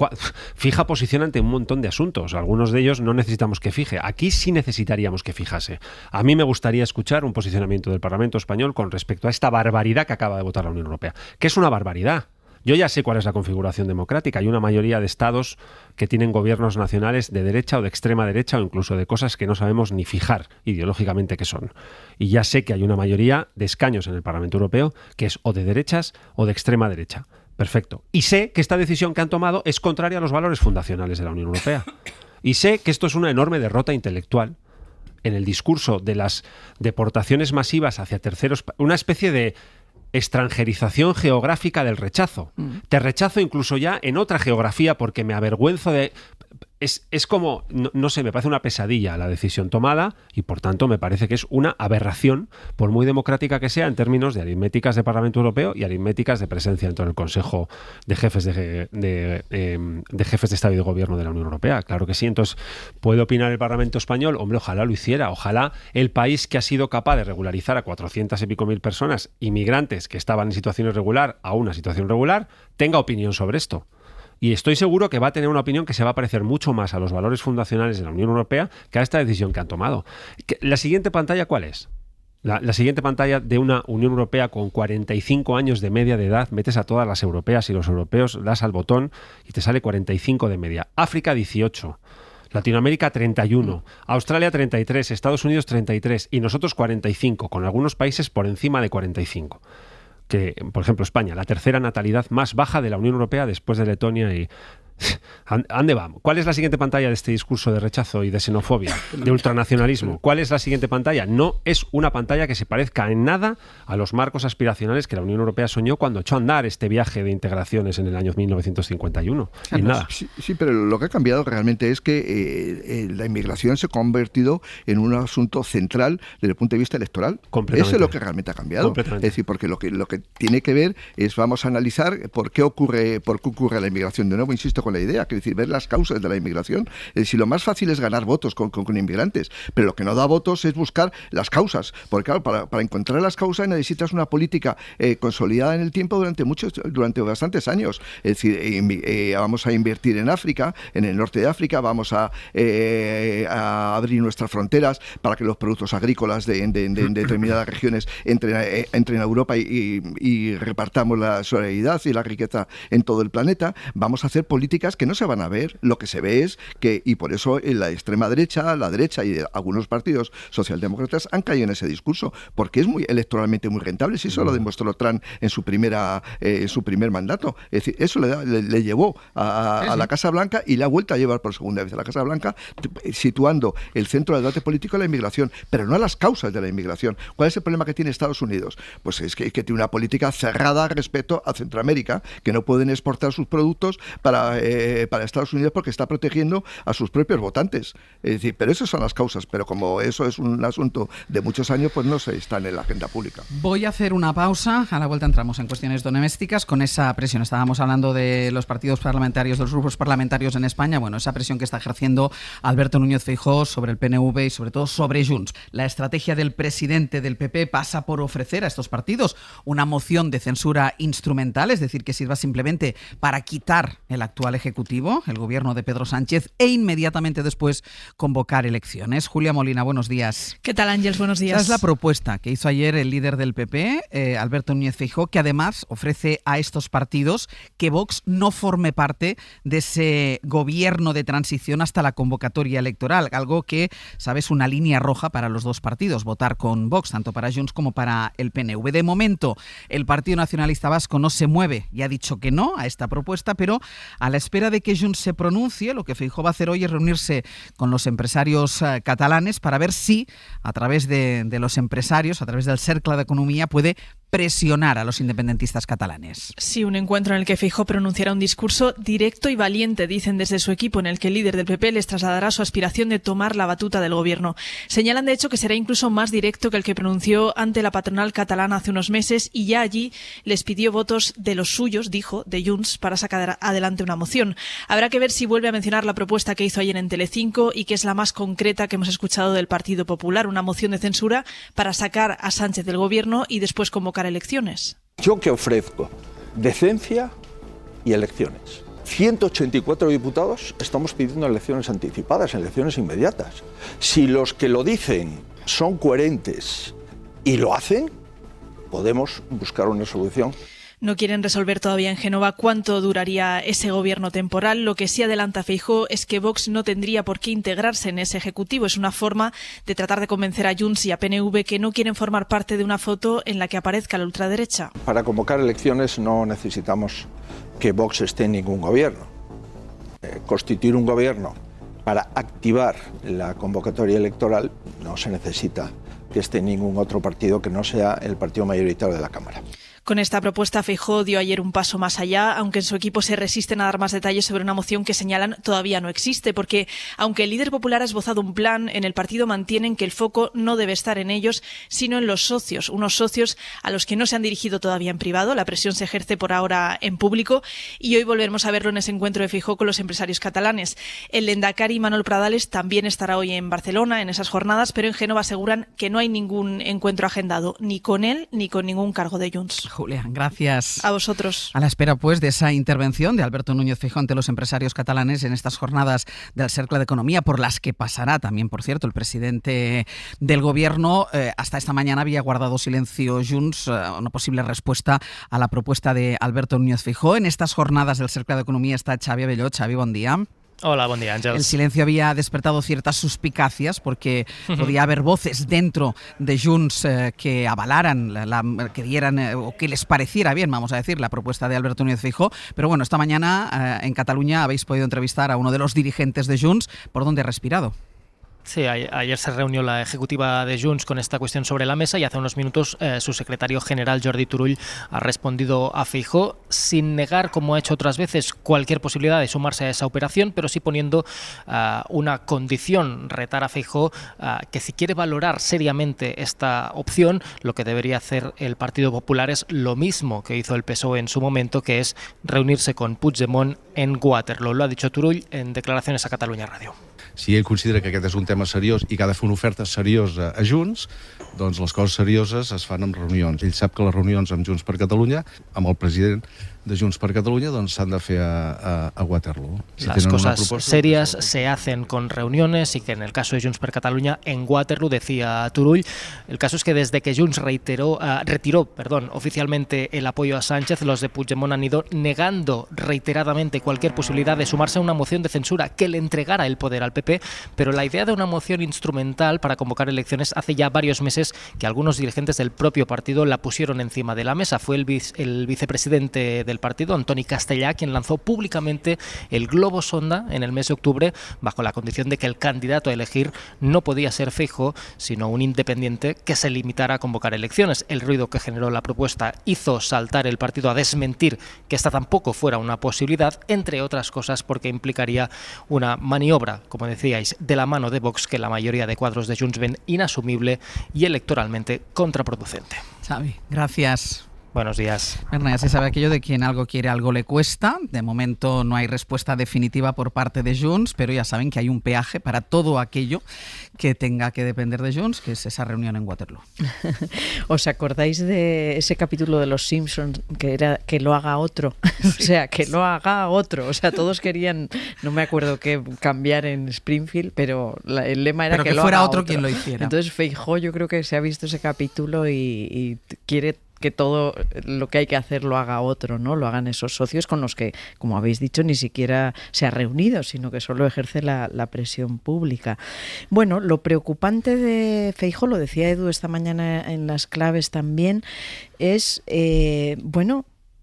Fija posición ante un montón de asuntos. Algunos de ellos no necesitamos que fije. Aquí sí necesitaríamos que fijase. A mí me gustaría escuchar un posicionamiento del Parlamento Español con respecto a esta barbaridad que acaba de votar la Unión Europea. ¿Qué es una barbaridad? Yo ya sé cuál es la configuración democrática. Hay una mayoría de estados que tienen gobiernos nacionales de derecha o de extrema derecha o incluso de cosas que no sabemos ni fijar ideológicamente qué son. Y ya sé que hay una mayoría de escaños en el Parlamento Europeo que es o de derechas o de extrema derecha. Perfecto. Y sé que esta decisión que han tomado es contraria a los valores fundacionales de la Unión Europea. Y sé que esto es una enorme derrota intelectual en el discurso de las deportaciones masivas hacia terceros, una especie de extranjerización geográfica del rechazo. Te rechazo incluso ya en otra geografía porque me avergüenzo de... Es como, no sé, me parece una pesadilla la decisión tomada y por tanto me parece que es una aberración, por muy democrática que sea en términos de aritméticas de Parlamento Europeo y aritméticas de presencia dentro del Consejo de Jefes de Jefes de Estado y de Gobierno de la Unión Europea. Claro que sí. Entonces, ¿puede opinar el Parlamento español? Hombre, ojalá lo hiciera. Ojalá el país que ha sido capaz de regularizar a 400 y pico mil personas, inmigrantes que estaban en situación irregular a una situación regular, tenga opinión sobre esto. Y estoy seguro que va a tener una opinión que se va a parecer mucho más a los valores fundacionales de la Unión Europea que a esta decisión que han tomado. ¿La siguiente pantalla cuál es? La siguiente pantalla de una Unión Europea con 45 años de media de edad, metes a todas las europeas y los europeos, das al botón y te sale 45 de media. África 18. Latinoamérica 31, Australia 33, Estados Unidos 33 y nosotros 45, con algunos países por encima de 45. Que, por ejemplo, España, la tercera natalidad más baja de la Unión Europea después de Letonia y... ¿Dónde vamos? ¿Cuál es la siguiente pantalla de este discurso de rechazo y de xenofobia, de ultranacionalismo? ¿Cuál es la siguiente pantalla? No es una pantalla que se parezca en nada a los marcos aspiracionales que la Unión Europea soñó cuando echó a andar este viaje de integraciones en el año 1951. Y nada. Sí, pero lo que ha cambiado realmente es que la inmigración se ha convertido en un asunto central desde el punto de vista electoral. Eso es lo que realmente ha cambiado. Es decir, porque lo que tiene que ver es, vamos a analizar por qué ocurre la inmigración. De nuevo, insisto con la idea, que es decir, ver las causas de la inmigración. Es decir, lo más fácil es ganar votos con inmigrantes, pero lo que no da votos es buscar las causas, porque claro, para encontrar las causas necesitas una política consolidada en el tiempo durante bastantes años. Es decir, vamos a invertir en África, en el norte de África, vamos a abrir nuestras fronteras para que los productos agrícolas de determinadas regiones entren a Europa y repartamos la solidaridad y la riqueza en todo el planeta. Vamos a hacer políticas que no se van a ver. Lo que se ve es que, y por eso la extrema derecha, la derecha y algunos partidos socialdemócratas han caído en ese discurso, porque es electoralmente muy rentable. Si eso lo demostró Trump en su primer mandato. Es decir, eso le llevó a la Casa Blanca y le ha vuelto a llevar por segunda vez a la Casa Blanca, situando el centro del debate político en la inmigración, pero no a las causas de la inmigración. ¿Cuál es el problema que tiene Estados Unidos? Pues es que tiene una política cerrada respecto a Centroamérica, que no pueden exportar sus productos para Estados Unidos porque está protegiendo a sus propios votantes. Es decir, pero esas son las causas, pero como eso es un asunto de muchos años, pues no se está en la agenda pública. Voy a hacer una pausa, a la vuelta entramos en cuestiones domésticas con esa presión. Estábamos hablando de los partidos parlamentarios, de los grupos parlamentarios en España, bueno, esa presión que está ejerciendo Alberto Núñez Feijóo sobre el PNV y sobre todo sobre Junts. La estrategia del presidente del PP pasa por ofrecer a estos partidos una moción de censura instrumental, es decir, que sirva simplemente para quitar el actual Ejecutivo, el gobierno de Pedro Sánchez, e inmediatamente después convocar elecciones. Julia Molina, buenos días. ¿Qué tal, Ángels? Buenos días. Esa es la propuesta que hizo ayer el líder del PP, Alberto Núñez Feijóo, que además ofrece a estos partidos que Vox no forme parte de ese gobierno de transición hasta la convocatoria electoral, algo que, sabes, una línea roja para los dos partidos, votar con Vox, tanto para Junts como para el PNV. De momento, el Partido Nacionalista Vasco no se mueve y ha dicho que no a esta propuesta, pero a la espera de que Junts se pronuncie, lo que Feijóo va a hacer hoy es reunirse con los empresarios catalanes para ver si, a través de los empresarios, a través del Cercle d'Economia, puede presionar a los independentistas catalanes. Sí, un encuentro en el que Feijóo pronunciará un discurso directo y valiente, dicen desde su equipo, en el que el líder del PP les trasladará su aspiración de tomar la batuta del gobierno. Señalan, de hecho, que será incluso más directo que el que pronunció ante la patronal catalana hace unos meses, y ya allí les pidió votos de los suyos, dijo, de Junts, para sacar adelante una moción. Habrá que ver si vuelve a mencionar la propuesta que hizo ayer en Telecinco y que es la más concreta que hemos escuchado del Partido Popular, una moción de censura para sacar a Sánchez del gobierno y después convocar elecciones. Yo que ofrezco decencia y elecciones. 184 diputados estamos pidiendo elecciones anticipadas, elecciones inmediatas. Si los que lo dicen son coherentes y lo hacen, podemos buscar una solución. No quieren resolver todavía en Génova cuánto duraría ese gobierno temporal. Lo que sí adelanta Feijóo es que Vox no tendría por qué integrarse en ese ejecutivo. Es una forma de tratar de convencer a Junts y a PNV que no quieren formar parte de una foto en la que aparezca la ultraderecha. Para convocar elecciones no necesitamos que Vox esté en ningún gobierno. Constituir un gobierno para activar la convocatoria electoral no se necesita que esté ningún otro partido que no sea el partido mayoritario de la Cámara. Con esta propuesta, Feijóo dio ayer un paso más allá, aunque en su equipo se resisten a dar más detalles sobre una moción que señalan todavía no existe, porque aunque el líder popular ha esbozado un plan, en el partido mantienen que el foco no debe estar en ellos, sino en los socios, unos socios a los que no se han dirigido todavía en privado. La presión se ejerce por ahora en público y hoy volveremos a verlo en ese encuentro de Feijóo con los empresarios catalanes. El lehendakari Manuel Pradales también estará hoy en Barcelona en esas jornadas, pero en Génova aseguran que no hay ningún encuentro agendado, ni con él ni con ningún cargo de Junts. Julia, gracias. A vosotros. A la espera, pues, de esa intervención de Alberto Núñez Feijóo ante los empresarios catalanes en estas jornadas del Cercle de Economía, por las que pasará también, por cierto, el presidente del Gobierno. Hasta esta mañana había guardado silencio Junts, una posible respuesta a la propuesta de Alberto Núñez Feijóo. En estas jornadas del Cercle de Economía está Xavi Abelló. Xavi, buen día. Hola, buen día, Àngels. El silencio había despertado ciertas suspicacias porque podía haber voces dentro de Junts que avalaran, que dieran o que les pareciera bien, vamos a decir, la propuesta de Alberto Núñez Feijóo. Pero bueno, esta mañana en Cataluña habéis podido entrevistar a uno de los dirigentes de Junts. ¿Por dónde ha respirado? Sí, ayer se reunió la ejecutiva de Junts con esta cuestión sobre la mesa y hace unos minutos su secretario general Jordi Turull ha respondido a Feijóo sin negar, como ha hecho otras veces, cualquier posibilidad de sumarse a esa operación, pero sí poniendo una condición, retar a Feijóo que si quiere valorar seriamente esta opción, lo que debería hacer el Partido Popular es lo mismo que hizo el PSOE en su momento, que es reunirse con Puigdemont en Waterloo. Lo ha dicho Turull en declaraciones a Catalunya Radio. Si ell considera que aquest és un tema seriós i que ha de fer una oferta seriosa a Junts, doncs les coses serioses es fan amb reunions. Ell sap que les reunions amb Junts per Catalunya, amb el president de Junts per Catalunya, doncs s'han de fer a Waterloo. Las cosas serias se hacen con reuniones y que en el caso de Junts per Catalunya en Waterloo, decía Turull. El caso es que desde que Junts retiró oficialmente el apoyo a Sánchez, los de Puigdemont han ido negando reiteradamente cualquier posibilidad de sumarse a una moción de censura que le entregara el poder al PP, pero la idea de una moción instrumental para convocar elecciones hace ya varios meses que algunos dirigentes del propio partido la pusieron encima de la mesa. Fue el vicepresidente del partido, Antoni Castellà, quien lanzó públicamente el globo sonda en el mes de octubre bajo la condición de que el candidato a elegir no podía ser Feijóo, sino un independiente que se limitara a convocar elecciones. El ruido que generó la propuesta hizo saltar el partido a desmentir que esta tampoco fuera una posibilidad, entre otras cosas porque implicaría una maniobra, como decíais, de la mano de Vox, que la mayoría de cuadros de Junts ven inasumible y electoralmente contraproducente. Xavi, gracias. Buenos días. Bueno, ya se sabe aquello de quien algo quiere, algo le cuesta. De momento no hay respuesta definitiva por parte de Junts, pero ya saben que hay un peaje para todo aquello que tenga que depender de Junts, que es esa reunión en Waterloo. ¿Os acordáis de ese capítulo de Los Simpsons que era que lo haga otro? O sea, que lo haga otro. O sea, todos querían, no me acuerdo qué, cambiar en Springfield, pero el lema era que lo fuera haga otro quien lo hiciera. Entonces Feijóo, yo creo que se ha visto ese capítulo y quiere que todo lo que hay que hacer lo haga otro, ¿no? Lo hagan esos socios con los que, como habéis dicho, ni siquiera se ha reunido, sino que solo ejerce la presión pública. Bueno, lo preocupante de Feijóo, lo decía Edu esta mañana en las claves también, es,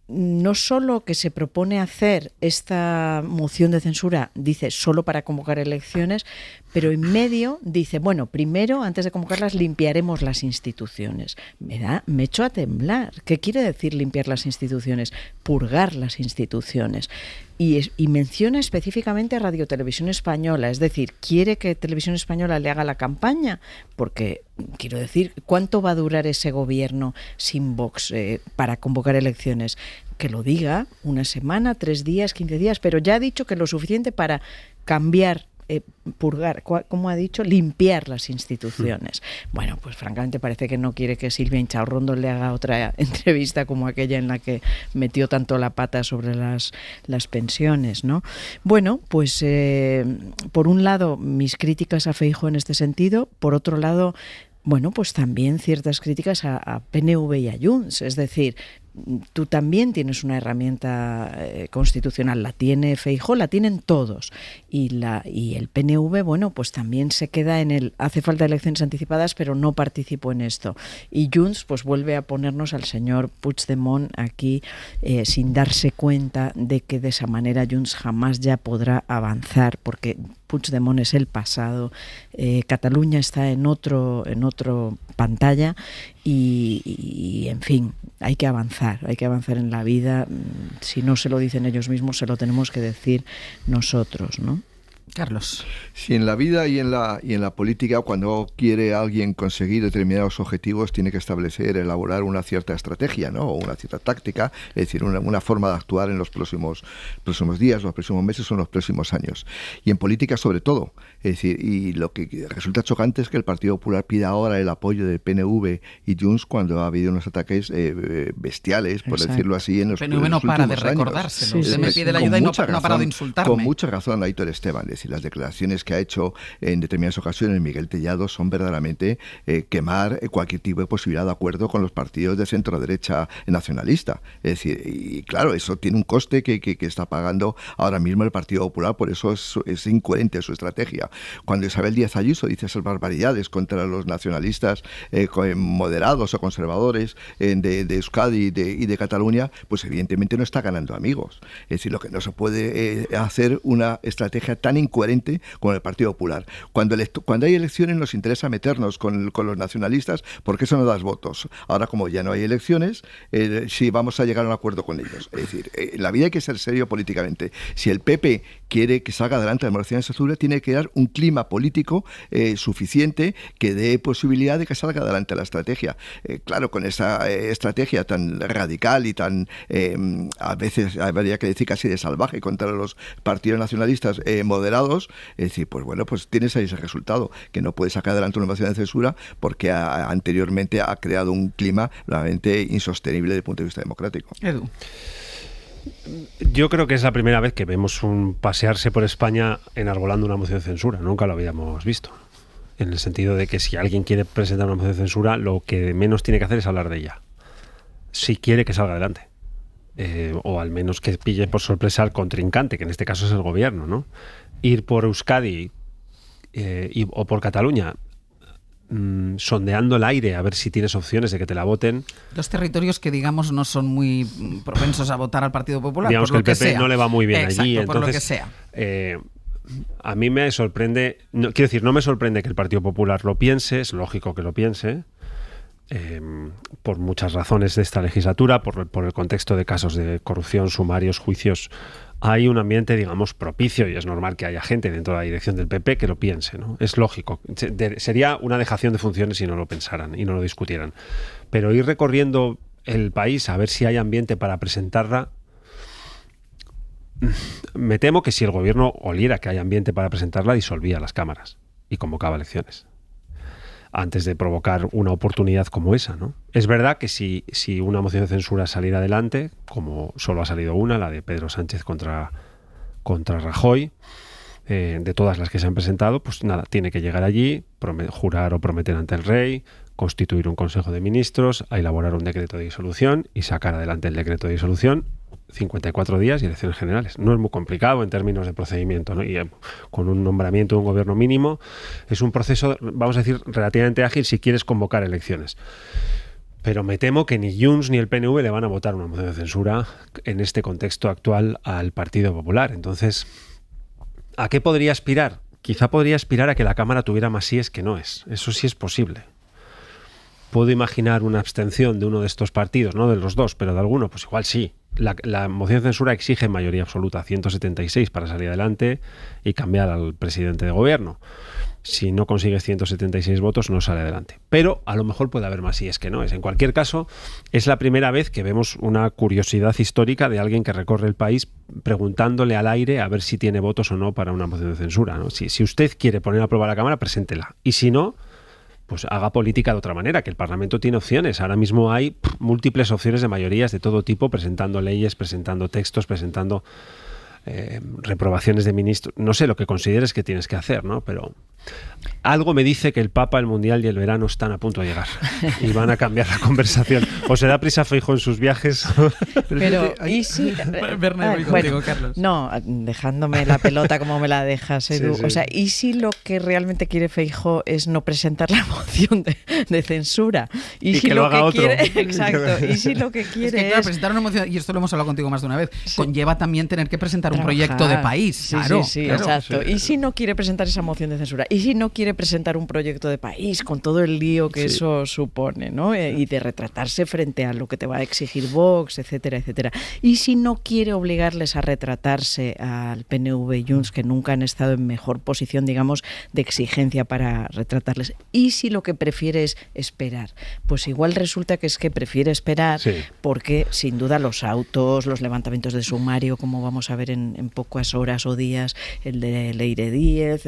no solo que se propone hacer esta moción de censura, dice, solo para convocar elecciones, pero en medio dice, bueno, primero, antes de convocarlas, limpiaremos las instituciones. Me echo a temblar. ¿Qué quiere decir limpiar las instituciones? Purgar las instituciones. Y menciona específicamente a Radio Televisión Española, es decir, quiere que Televisión Española le haga la campaña, porque, quiero decir, ¿cuánto va a durar ese gobierno sin Vox para convocar elecciones? Que lo diga, una semana, 3 días, 15 días, pero ya ha dicho que lo suficiente para cambiar, purgar, como ha dicho, limpiar las instituciones. Bueno, pues francamente parece que no quiere que Silvia Inchaurrondo le haga otra entrevista como aquella en la que metió tanto la pata sobre las pensiones, ¿no? Bueno, pues por un lado mis críticas a Feijóo en este sentido, por otro lado, bueno, pues también ciertas críticas a PNV y a Junts, es decir, tú también tienes una herramienta constitucional, la tiene Feijóo, la tienen todos, y el PNV, bueno, pues también se queda en el hace falta elecciones anticipadas, pero no participo en esto. Y Junts pues vuelve a ponernos al señor Puigdemont aquí sin darse cuenta de que de esa manera Junts jamás ya podrá avanzar, porque Puigdemont es el pasado, Cataluña está en otro pantalla y en fin, hay que avanzar en la vida. Si no se lo dicen ellos mismos, se lo tenemos que decir nosotros, ¿no? Carlos. Sí, en la vida y en la política, cuando quiere alguien conseguir determinados objetivos, tiene que elaborar una cierta estrategia, ¿no? O una cierta táctica, es decir, una forma de actuar en los próximos días, los próximos meses o los próximos años. Y en política sobre todo. Es decir, y lo que resulta chocante es que el Partido Popular pida ahora el apoyo de PNV y Junts cuando ha habido unos ataques bestiales, por decirlo así, en los últimos años. PNV no para de recordárselo. Usted me pide la ayuda y no ha parado de insultarme. Con mucha razón, Aitor Esteban. Es decir, las declaraciones que ha hecho en determinadas ocasiones Miguel Tellado son verdaderamente quemar cualquier tipo de posibilidad de acuerdo con los partidos de centro-derecha nacionalista. Es decir, y claro, eso tiene un coste que está pagando ahora mismo el Partido Popular, por eso es incoherente su estrategia. Cuando Isabel Díaz Ayuso dice esas barbaridades contra los nacionalistas moderados o conservadores de Euskadi y de Cataluña, pues evidentemente no está ganando amigos. Es decir, lo que no se puede hacer una estrategia tan incoherente con el Partido Popular. Cuando hay elecciones nos interesa meternos con los nacionalistas porque eso no da votos. Ahora, como ya no hay elecciones, sí vamos a llegar a un acuerdo con ellos. Es decir, en la vida hay que ser serio políticamente. Si el PP quiere que salga adelante la democracia en Extremadura, tiene que dar un clima político suficiente que dé posibilidad de que salga adelante la estrategia. Claro, con esa estrategia tan radical y tan, a veces habría que decir casi de salvaje contra los partidos nacionalistas moderados, es decir, pues bueno, pues tienes ahí ese resultado, que no puede sacar adelante una moción de censura porque anteriormente ha creado un clima realmente insostenible desde el punto de vista democrático. Edu. Yo creo que es la primera vez que vemos un pasearse por España enarbolando una moción de censura. Nunca lo habíamos visto. En el sentido de que si alguien quiere presentar una moción de censura, lo que menos tiene que hacer es hablar de ella. Si quiere que salga adelante. O al menos que pille por sorpresa al contrincante, que en este caso es el gobierno, ¿no? Ir por Euskadi o por Cataluña sondeando el aire a ver si tienes opciones de que te la voten. Dos territorios que, digamos, no son muy propensos a votar al Partido Popular. Digamos por que el PP sea. No le va muy bien. Exacto, allí. por Entonces, lo que sea. A mí me sorprende, no me sorprende que el Partido Popular lo piense, es lógico que lo piense, por muchas razones de esta legislatura, por el contexto de casos de corrupción, sumarios, juicios. Hay un ambiente, digamos, propicio y es normal que haya gente dentro de la dirección del PP que lo piense, ¿no? Es lógico. Sería una dejación de funciones si no lo pensaran y no lo discutieran. Pero ir recorriendo el país a ver si hay ambiente para presentarla, me temo que si el gobierno oliera que hay ambiente para presentarla, disolvía las cámaras y convocaba elecciones antes de provocar una oportunidad como esa, ¿no? Es verdad que si una moción de censura saliera adelante, como solo ha salido una, la de Pedro Sánchez contra Rajoy, de todas las que se han presentado, pues nada, tiene que llegar allí, jurar o prometer ante el rey, constituir un consejo de ministros, a elaborar un decreto de disolución y sacar adelante el decreto de disolución, 54 días y elecciones generales. No es muy complicado en términos de procedimiento, ¿no? Y con un nombramiento de un gobierno mínimo es un proceso, vamos a decir, relativamente ágil si quieres convocar elecciones. Pero me temo que ni Junts ni el PNV le van a votar una moción de censura en este contexto actual al Partido Popular. Entonces, ¿a qué podría aspirar? Quizá podría aspirar a que la Cámara tuviera más síes que noes. Eso sí es posible. Puedo imaginar una abstención de uno de estos partidos, no de los dos, pero de alguno, pues igual sí. La moción de censura exige mayoría absoluta, 176 para salir adelante y cambiar al presidente de gobierno. Si no consigues 176 votos, no sale adelante. Pero a lo mejor puede haber más síes que noes. En cualquier caso, es la primera vez que vemos una curiosidad histórica de alguien que recorre el país preguntándole al aire a ver si tiene votos o no para una moción de censura, ¿no? Si usted quiere poner a prueba la Cámara, preséntela. Y si no, pues haga política de otra manera, que el Parlamento tiene opciones. Ahora mismo hay múltiples opciones de mayorías de todo tipo, presentando leyes, presentando textos, presentando reprobaciones de ministros. No sé lo que consideres que tienes que hacer, ¿no? Pero Algo me dice que el Papa, el Mundial y el verano están a punto de llegar y van a cambiar la conversación. O se da prisa Feijóo en sus viajes. Pero ¿y si contigo, Carlos? No, dejándome la pelota como me la dejas, Edu. O sea, ¿y si lo que realmente quiere Feijóo es no presentar la moción de censura? Y si que lo haga otro. Exacto. ¿Y si lo que quiere es que, presentar una moción, y esto lo hemos hablado contigo más de una vez, conlleva también tener que presentar un proyecto de país. Sí, claro, exacto. ¿Y si no quiere presentar esa moción de censura? ¿Y si no quiere presentar un proyecto de país con todo el lío que eso supone, ¿no? Y de retratarse frente a lo que te va a exigir Vox, etcétera, etcétera? ¿Y si no quiere obligarles a retratarse al PNV y Junts, que nunca han estado en mejor posición, digamos, de exigencia para retratarles? ¿Y si lo que prefiere es esperar? Pues igual resulta que es que prefiere esperar porque, sin duda, los autos, los levantamientos de sumario, como vamos a ver en pocas horas o días, el de Leire Díez,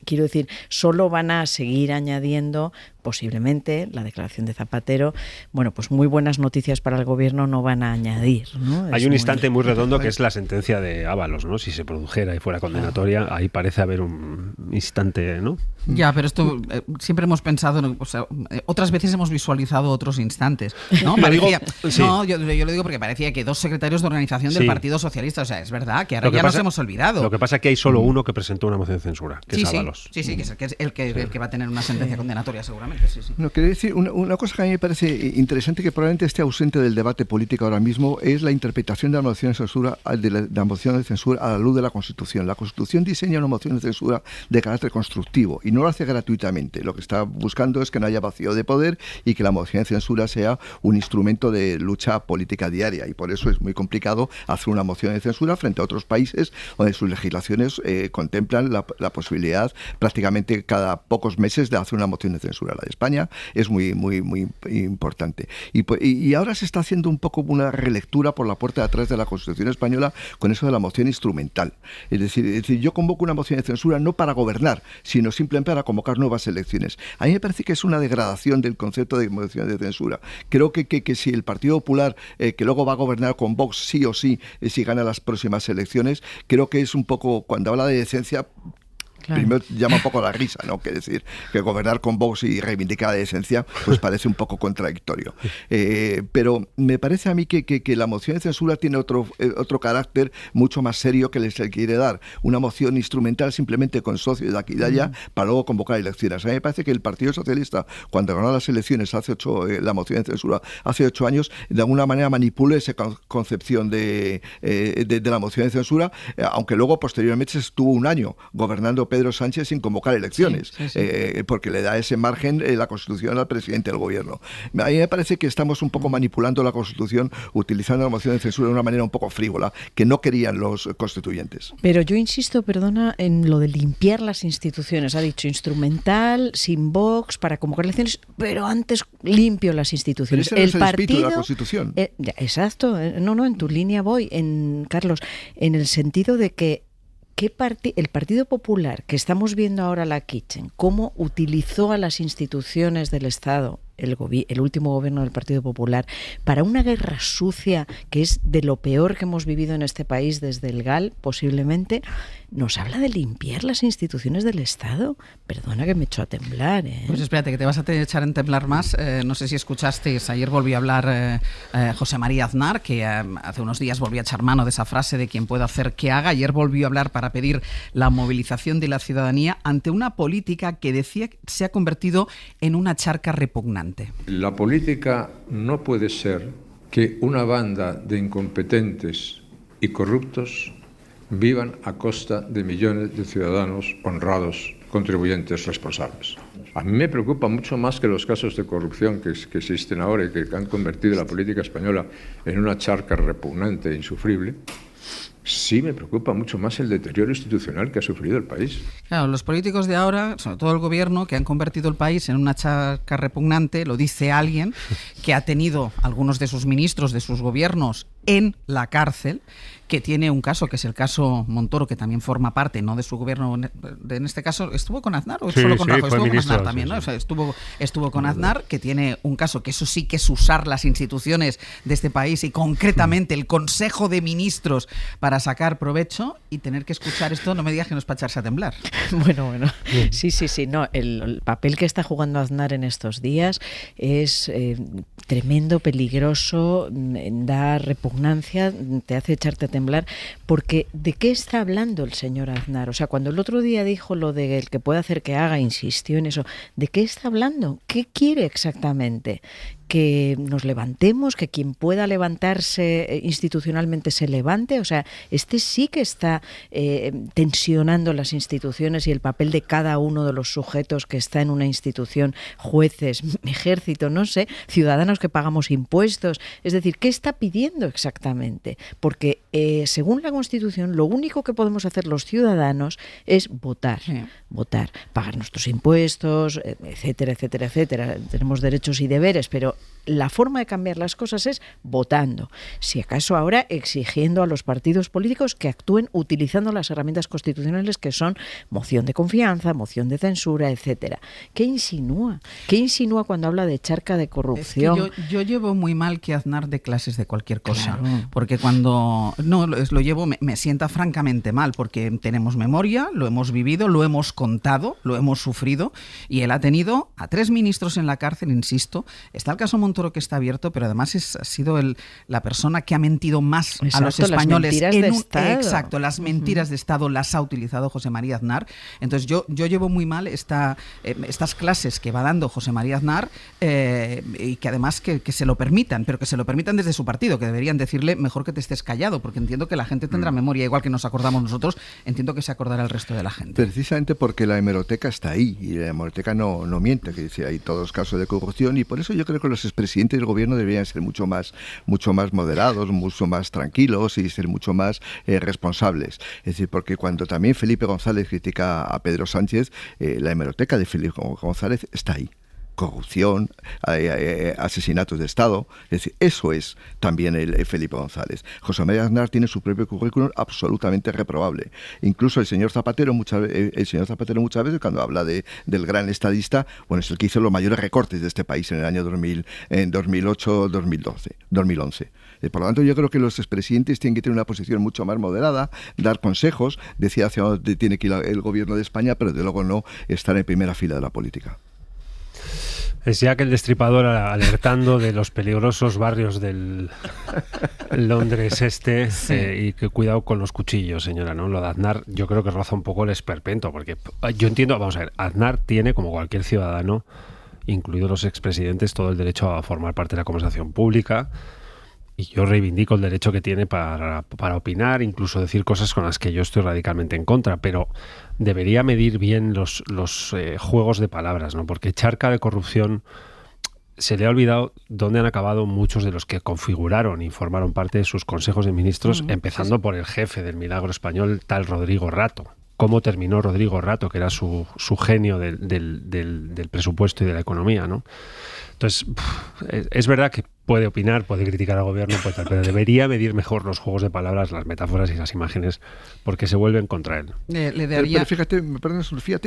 quiero decir, solo van a seguir añadiendo posiblemente la declaración de Zapatero. Bueno, pues muy buenas noticias para el gobierno no van a añadir, ¿no? Hay un instante muy redondo que es la sentencia de Ábalos, ¿no? Si se produjera y fuera condenatoria, ahí parece haber un instante, ¿no? Ya, pero esto siempre hemos pensado, o sea, otras veces hemos visualizado otros instantes, ¿no? Parecía, yo lo digo porque parecía que 2 secretarios de organización del Partido Socialista, o sea, es verdad que ahora ya nos hemos olvidado. Lo que pasa es que hay solo uno que presentó una moción de censura, que es Ábalos. Sí, que es el que va a tener una sentencia condenatoria seguramente. No, quería decir, una cosa que a mí me parece interesante, que probablemente esté ausente del debate político ahora mismo, es la interpretación de la moción de censura, a la luz de la Constitución. La Constitución diseña una moción de censura de carácter constructivo y no lo hace gratuitamente. Lo que está buscando es que no haya vacío de poder y que la moción de censura sea un instrumento de lucha política diaria, y por eso es muy complicado hacer una moción de censura frente a otros países donde sus legislaciones contemplan la posibilidad prácticamente cada pocos meses de hacer una moción de censura. La de España es muy importante. Y ahora se está haciendo un poco una relectura por la puerta de atrás de la Constitución española con eso de la moción instrumental. Es decir, yo convoco una moción de censura no para gobernar, sino simplemente para convocar nuevas elecciones. A mí me parece que es una degradación del concepto de moción de censura. Creo que si el Partido Popular, que luego va a gobernar con Vox sí o sí, si gana las próximas elecciones, creo que es un poco, cuando habla de decencia, primero llama un poco a la risa, ¿no? Que decir que gobernar con Vox y reivindicar la decencia, pues parece un poco contradictorio. Pero me parece a mí que la moción de censura tiene otro carácter mucho más serio que se quiere dar. Una moción instrumental simplemente con socios de aquí y de allá para luego convocar elecciones. A mí me parece que el Partido Socialista, cuando ganó las elecciones la moción de censura hace 8 años, de alguna manera manipula esa concepción de la moción de censura, aunque luego posteriormente estuvo un año gobernando Pedro Sánchez sin convocar elecciones, porque le da ese margen la Constitución al presidente del gobierno. A mí me parece que estamos un poco manipulando la Constitución utilizando la moción de censura de una manera un poco frívola, que no querían los constituyentes. Pero yo insisto, perdona, en lo de limpiar las instituciones. Ha dicho instrumental, sin Vox, para convocar elecciones, pero antes limpio las instituciones. Pero ese no es el espíritu de la Constitución. Exacto. No, en tu línea voy, Carlos, en el sentido de que el Partido Popular, que estamos viendo ahora la Kitchen, cómo utilizó a las instituciones del Estado, el último gobierno del Partido Popular, para una guerra sucia que es de lo peor que hemos vivido en este país desde el GAL, posiblemente, nos habla de limpiar las instituciones del Estado. Perdona que me echo a temblar, ¿eh? Pues espérate, que te vas a echar a temblar más. No sé si escuchaste, ayer volvió a hablar José María Aznar, que hace unos días volvió a echar mano de esa frase de quien pueda hacer que haga. Ayer volvió a hablar para pedir la movilización de la ciudadanía ante una política que decía que se ha convertido en una charca repugnante. La política no puede ser que una banda de incompetentes y corruptos vivan a costa de millones de ciudadanos honrados, contribuyentes responsables. A mí me preocupa mucho más que los casos de corrupción que existen ahora y que han convertido la política española en una charca repugnante e insufrible. Sí, me preocupa mucho más el deterioro institucional que ha sufrido el país. Claro, los políticos de ahora, sobre todo el gobierno, que han convertido el país en una charca repugnante, lo dice alguien que ha tenido algunos de sus ministros, de sus gobiernos, en la cárcel, que tiene un caso, que es el caso Montoro, que también forma parte, no de su gobierno, en este caso, ¿estuvo con Aznar o solo con Rajoy? Estuvo con Aznar también, ¿no? O sea, estuvo con Aznar, que tiene un caso, que eso sí que es usar las instituciones de este país y concretamente el Consejo de Ministros para para sacar provecho y tener que escuchar esto, no me digas que no es para echarse a temblar. Bueno. Sí. No, el papel que está jugando Aznar en estos días es tremendo, peligroso, da repugnancia, te hace echarte a temblar, porque ¿de qué está hablando el señor Aznar? O sea, cuando el otro día dijo lo de el que puede hacer que haga, insistió en eso, ¿de qué está hablando? ¿Qué quiere exactamente? Que nos levantemos, que quien pueda levantarse institucionalmente se levante. O sea, sí que está tensionando las instituciones y el papel de cada uno de los sujetos que está en una institución, jueces, ejército, no sé, ciudadanos que pagamos impuestos. Es decir, ¿qué está pidiendo exactamente? Porque según la Constitución, lo único que podemos hacer los ciudadanos es votar, pagar nuestros impuestos, etcétera, etcétera, etcétera. Tenemos derechos y deberes, pero la forma de cambiar las cosas es votando. Si acaso ahora exigiendo a los partidos políticos que actúen utilizando las herramientas constitucionales que son moción de confianza, moción de censura, etcétera. ¿Qué insinúa? ¿Qué insinúa cuando habla de charca de corrupción? Es que yo llevo muy mal que Aznar dé clases de cualquier cosa, porque cuando lo llevo me sienta francamente mal, porque tenemos memoria, lo hemos vivido, lo hemos contado, lo hemos sufrido, y él ha tenido a 3 ministros en la cárcel, insisto. Está el caso Montoro, que está abierto, pero además ha sido la persona que ha mentido más a los españoles. Las mentiras de Estado. Exacto, las mentiras de Estado las ha utilizado José María Aznar. Entonces yo llevo muy mal estas clases que va dando José María Aznar, y que además que se lo permitan, pero que se lo permitan desde su partido, que deberían decirle mejor que te estés callado, porque entiendo que la gente tendrá memoria, igual que nos acordamos nosotros, entiendo que se acordará el resto de la gente. Precisamente porque la hemeroteca está ahí, y la hemeroteca no miente, que dice, hay todos casos de corrupción, y por eso yo creo que los expresidentes del gobierno deberían ser mucho más moderados, mucho más tranquilos y ser mucho más responsables. Es decir, porque cuando también Felipe González critica a Pedro Sánchez, la hemeroteca de Felipe González está ahí. Corrupción, asesinatos de Estado, es decir, eso es también el Felipe González. José María Aznar tiene su propio currículum absolutamente reprobable. Incluso el señor Zapatero muchas veces cuando habla del gran estadista, bueno, es el que hizo los mayores recortes de este país en el año 2008-2011. Por lo tanto, yo creo que los expresidentes tienen que tener una posición mucho más moderada, dar consejos, decir hacia dónde tiene que ir el gobierno de España, pero de luego no estar en primera fila de la política. Es Jack el Destripador alertando de los peligrosos barrios del Londres y que cuidado con los cuchillos, señora, ¿no? Lo de Aznar yo creo que roza un poco el esperpento, porque yo entiendo, vamos a ver, Aznar tiene, como cualquier ciudadano, incluidos los expresidentes, todo el derecho a formar parte de la conversación pública, y yo reivindico el derecho que tiene para opinar, incluso decir cosas con las que yo estoy radicalmente en contra, pero debería medir bien los juegos de palabras, ¿no? Porque charca de corrupción, se le ha olvidado dónde han acabado muchos de los que configuraron y formaron parte de sus consejos de ministros, empezando por el jefe del milagro español, tal Rodrigo Rato. Cómo terminó Rodrigo Rato, que era su genio del presupuesto y de la economía, ¿no? Entonces, es verdad que puede opinar, puede criticar al gobierno, pero debería medir mejor los juegos de palabras, las metáforas y las imágenes, porque se vuelven contra él. Pero fíjate,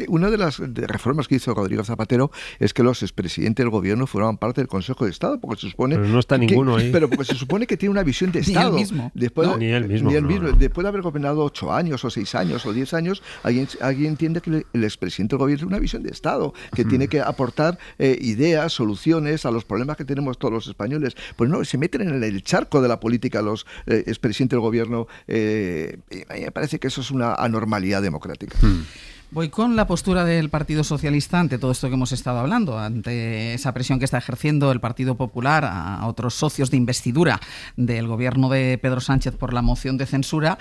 una de las reformas que hizo Rodrigo Zapatero es que los expresidentes del gobierno formaban parte del Consejo de Estado, porque se supone... Pero no está ninguno ahí. Pero porque se supone que tiene una visión de Estado. Ni él mismo. Ni él mismo. Después de haber gobernado 8 años, o 6 años, o 10 años, alguien entiende que el expresidente del gobierno tiene una visión de Estado, que tiene que aportar ideas, soluciones a los problemas que tenemos todos los españoles. Pues no, se meten en el charco de la política los expresidentes del gobierno. A mí me parece que eso es una anormalidad democrática. Voy con la postura del Partido Socialista ante todo esto que hemos estado hablando, ante esa presión que está ejerciendo el Partido Popular a otros socios de investidura del gobierno de Pedro Sánchez por la moción de censura.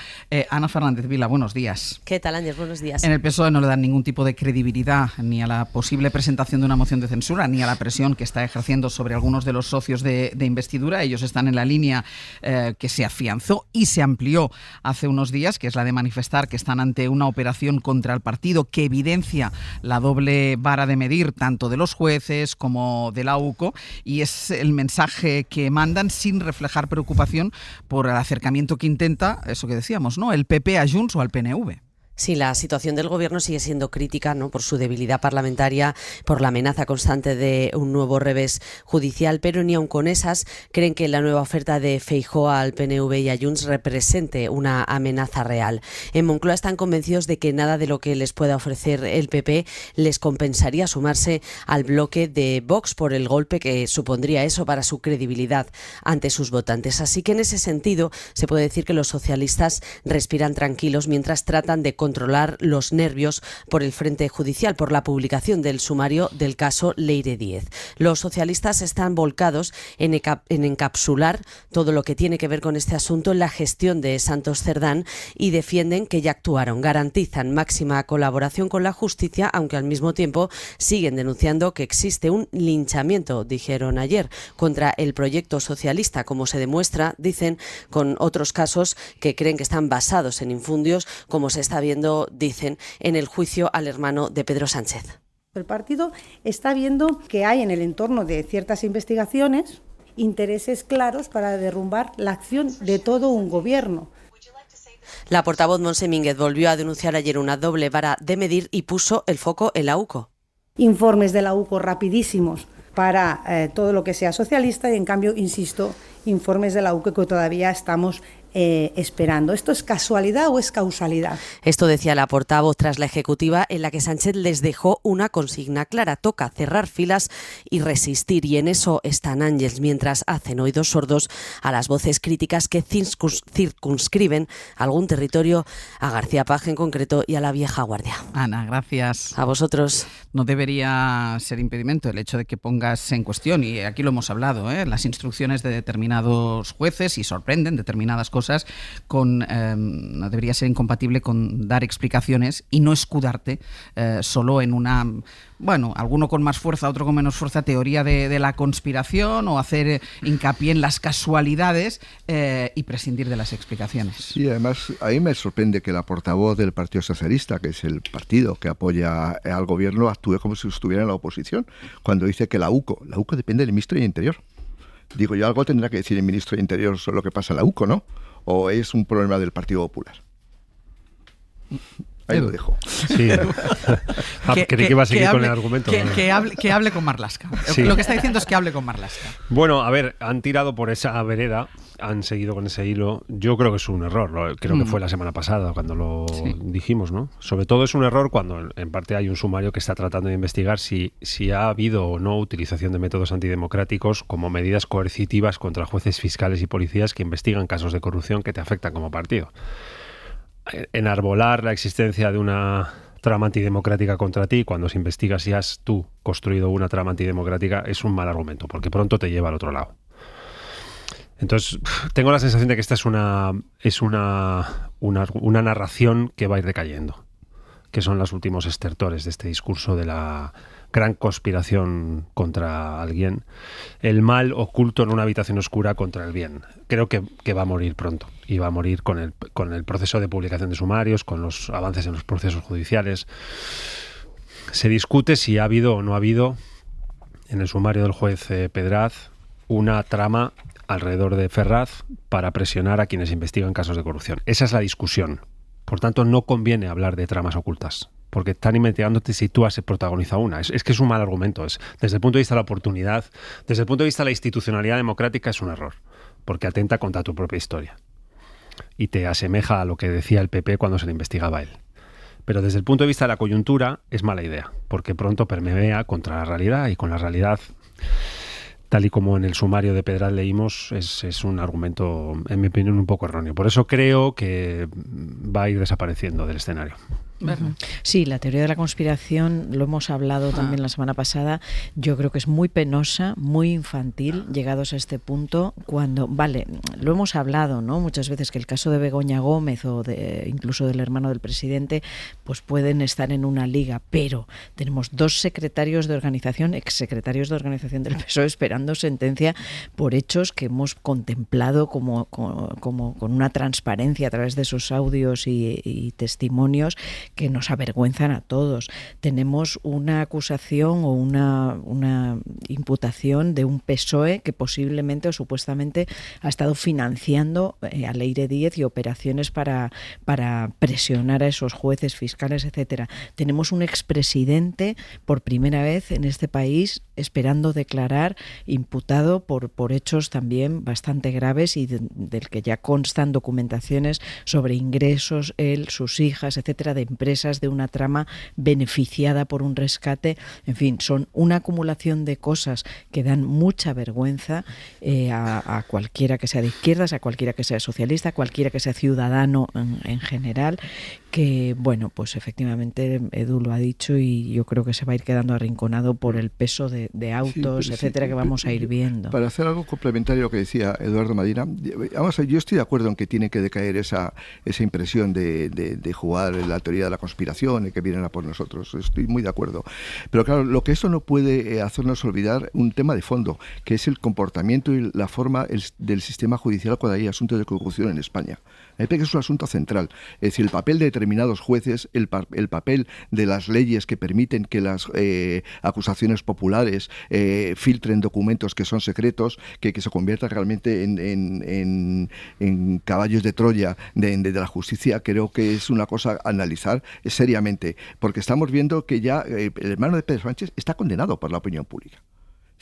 Ana Fernández Vila, buenos días. ¿Qué tal, Ángel? Buenos días. En el PSOE no le dan ningún tipo de credibilidad ni a la posible presentación de una moción de censura, ni a la presión que está ejerciendo sobre algunos de los socios de investidura. Ellos están en la línea que se afianzó y se amplió hace unos días, que es la de manifestar que están ante una operación contra el partido que evidencia la doble vara de medir tanto de los jueces como de la UCO, y es el mensaje que mandan sin reflejar preocupación por el acercamiento que intenta, eso que decíamos, ¿no?, el PP a Junts o al PNV. Sí, la situación del Gobierno sigue siendo crítica, ¿no?, por su debilidad parlamentaria, por la amenaza constante de un nuevo revés judicial, pero ni aun con esas creen que la nueva oferta de Feijóo al PNV y a Junts represente una amenaza real. En Moncloa están convencidos de que nada de lo que les pueda ofrecer el PP les compensaría sumarse al bloque de Vox por el golpe que supondría eso para su credibilidad ante sus votantes. Así que en ese sentido se puede decir que los socialistas respiran tranquilos mientras tratan de controlar los nervios por el frente judicial, por la publicación del sumario del caso Leire Díez. Los socialistas están volcados en encapsular todo lo que tiene que ver con este asunto en la gestión de Santos Cerdán y defienden que ya actuaron. Garantizan máxima colaboración con la justicia, aunque al mismo tiempo siguen denunciando que existe un linchamiento, dijeron ayer, contra el proyecto socialista, como se demuestra, dicen, con otros casos que creen que están basados en infundios, como se está viendo, dicen, en el juicio al hermano de Pedro Sánchez. El partido está viendo que hay en el entorno de ciertas investigaciones intereses claros para derrumbar la acción de todo un gobierno. La portavoz Montse Mínguez volvió a denunciar ayer una doble vara de medir y puso el foco en la UCO. Informes de la UCO rapidísimos para todo lo que sea socialista y, en cambio, insisto, informes de la UCO que todavía estamos esperando. ¿Esto es casualidad o es causalidad? Esto decía la portavoz tras la ejecutiva en la que Sánchez les dejó una consigna clara: toca cerrar filas y resistir, y en eso están Ángels, mientras hacen oídos sordos a las voces críticas que circunscriben algún territorio, a García Paje en concreto y a la vieja guardia. Ana, gracias. A vosotros. No debería ser impedimento el hecho de que pongas en cuestión, y aquí lo hemos hablado, las instrucciones de determinados jueces, y sorprenden determinadas cosas, no debería ser incompatible con dar explicaciones y no escudarte solo en una, bueno, alguno con más fuerza, otro con menos fuerza, teoría de la conspiración, o hacer hincapié en las casualidades y prescindir de las explicaciones. Sí, además a mí me sorprende que la portavoz del Partido Socialista, que es el partido que apoya al gobierno, actúe como si estuviera en la oposición, cuando dice que la UCO depende del ministro de Interior. Digo yo, algo tendrá que decir el ministro de Interior sobre lo que pasa en la UCO, ¿no? ¿O es un problema del Partido Popular? Ahí lo dejo. Sí. Creí que iba a seguir con el argumento. Que hable con Marlaska. Sí. Lo que está diciendo es que hable con Marlaska. Bueno, a ver, han tirado por esa vereda, han seguido con ese hilo. Yo creo que es un error. Creo que fue la semana pasada cuando lo dijimos, ¿no? Sobre todo es un error cuando en parte hay un sumario que está tratando de investigar si ha habido o no utilización de métodos antidemocráticos como medidas coercitivas contra jueces, fiscales y policías que investigan casos de corrupción que te afectan como partido. Enarbolar la existencia de una trama antidemocrática contra ti cuando se investiga si has tú construido una trama antidemocrática es un mal argumento, porque pronto te lleva al otro lado. Entonces, tengo la sensación de que esta es una narración que va a ir decayendo, que son los últimos estertores de este discurso de la gran conspiración contra alguien, el mal oculto en una habitación oscura contra el bien. Creo que va a morir pronto, y va a morir con el proceso de publicación de sumarios, con los avances en los procesos judiciales. Se discute si ha habido o no ha habido en el sumario del juez Pedraz una trama alrededor de Ferraz para presionar a quienes investigan casos de corrupción. Esa es la discusión. Por tanto, no conviene hablar de tramas ocultas, porque están investigándote si tú has protagonizado una. Es que es un mal argumento. Desde el punto de vista de la oportunidad, desde el punto de vista de la institucionalidad democrática, es un error, porque atenta contra tu propia historia y te asemeja a lo que decía el PP cuando se le investigaba a él. Pero desde el punto de vista de la coyuntura es mala idea, porque pronto permea contra la realidad, y con la realidad, tal y como en el sumario de Pedraz leímos, es un argumento, en mi opinión, un poco erróneo. Por eso creo que va a ir desapareciendo del escenario. Sí, la teoría de la conspiración, lo hemos hablado también la semana pasada, yo creo que es muy penosa, muy infantil, llegados a este punto, cuando, lo hemos hablado, ¿no?, muchas veces, que el caso de Begoña Gómez o incluso del hermano del presidente, pues pueden estar en una liga, pero tenemos dos secretarios de organización, exsecretarios de organización del PSOE, esperando sentencia por hechos que hemos contemplado como con una transparencia a través de esos audios y testimonios, que nos avergüenzan a todos. Tenemos una acusación o una imputación de un PSOE que posiblemente o supuestamente ha estado financiando a Leire Díez y operaciones para presionar a esos jueces, fiscales, etcétera. Tenemos un expresidente por primera vez en este país esperando declarar, imputado por hechos también bastante graves y del que ya constan documentaciones sobre ingresos, él, sus hijas, etcétera, de empresas, de una trama beneficiada por un rescate. En fin, son una acumulación de cosas que dan mucha vergüenza a cualquiera que sea de izquierdas, a cualquiera que sea socialista, a cualquiera que sea ciudadano en general, que, bueno, pues efectivamente Edu lo ha dicho y yo creo que se va a ir quedando arrinconado por el peso de autos, etcétera, que vamos a ir viendo. Para hacer algo complementario a lo que decía Eduardo Madina, vamos a ver, yo estoy de acuerdo en que tiene que decaer esa impresión de jugar en la teoría de la conspiración y que vienen a por nosotros. Estoy muy de acuerdo. Pero claro, lo que esto no puede hacernos olvidar un tema de fondo, que es el comportamiento y la forma del sistema judicial cuando hay asuntos de corrupción en España. Me parece que es un asunto central. Es decir, el papel de determinados jueces, el papel de las leyes que permiten que las acusaciones populares filtren documentos que son secretos, que se conviertan realmente en caballos de Troya de la justicia, creo que es una cosa a analizar seriamente, porque estamos viendo que ya el hermano de Pedro Sánchez está condenado por la opinión pública.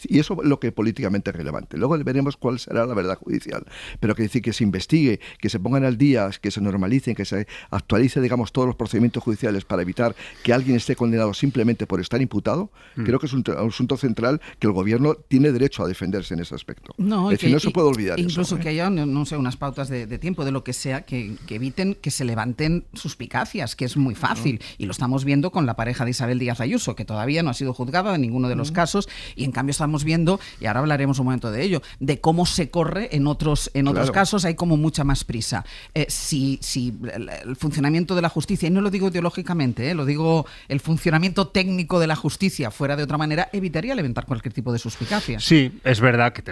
Y eso es lo que políticamente es relevante. Luego veremos cuál será la verdad judicial. Pero que decir que se investigue, que se pongan al día, que se normalicen, que se actualicen, digamos, todos los procedimientos judiciales para evitar que alguien esté condenado simplemente por estar imputado, creo que es un asunto central que el gobierno tiene derecho a defenderse en ese aspecto. No, es decir, no se puede olvidar incluso eso. Que haya, no sé, unas pautas de tiempo, de lo que sea, que eviten que se levanten suspicacias, que es muy fácil. Y lo estamos viendo con la pareja de Isabel Díaz Ayuso, que todavía no ha sido juzgada en ninguno de los casos, y en cambio estamos viendo, y ahora hablaremos un momento de ello, de cómo se corre en otros casos, hay como mucha más prisa. Si el funcionamiento de la justicia, y no lo digo ideológicamente, lo digo el funcionamiento técnico de la justicia fuera de otra manera, evitaría levantar cualquier tipo de suspicacia. Sí, es verdad que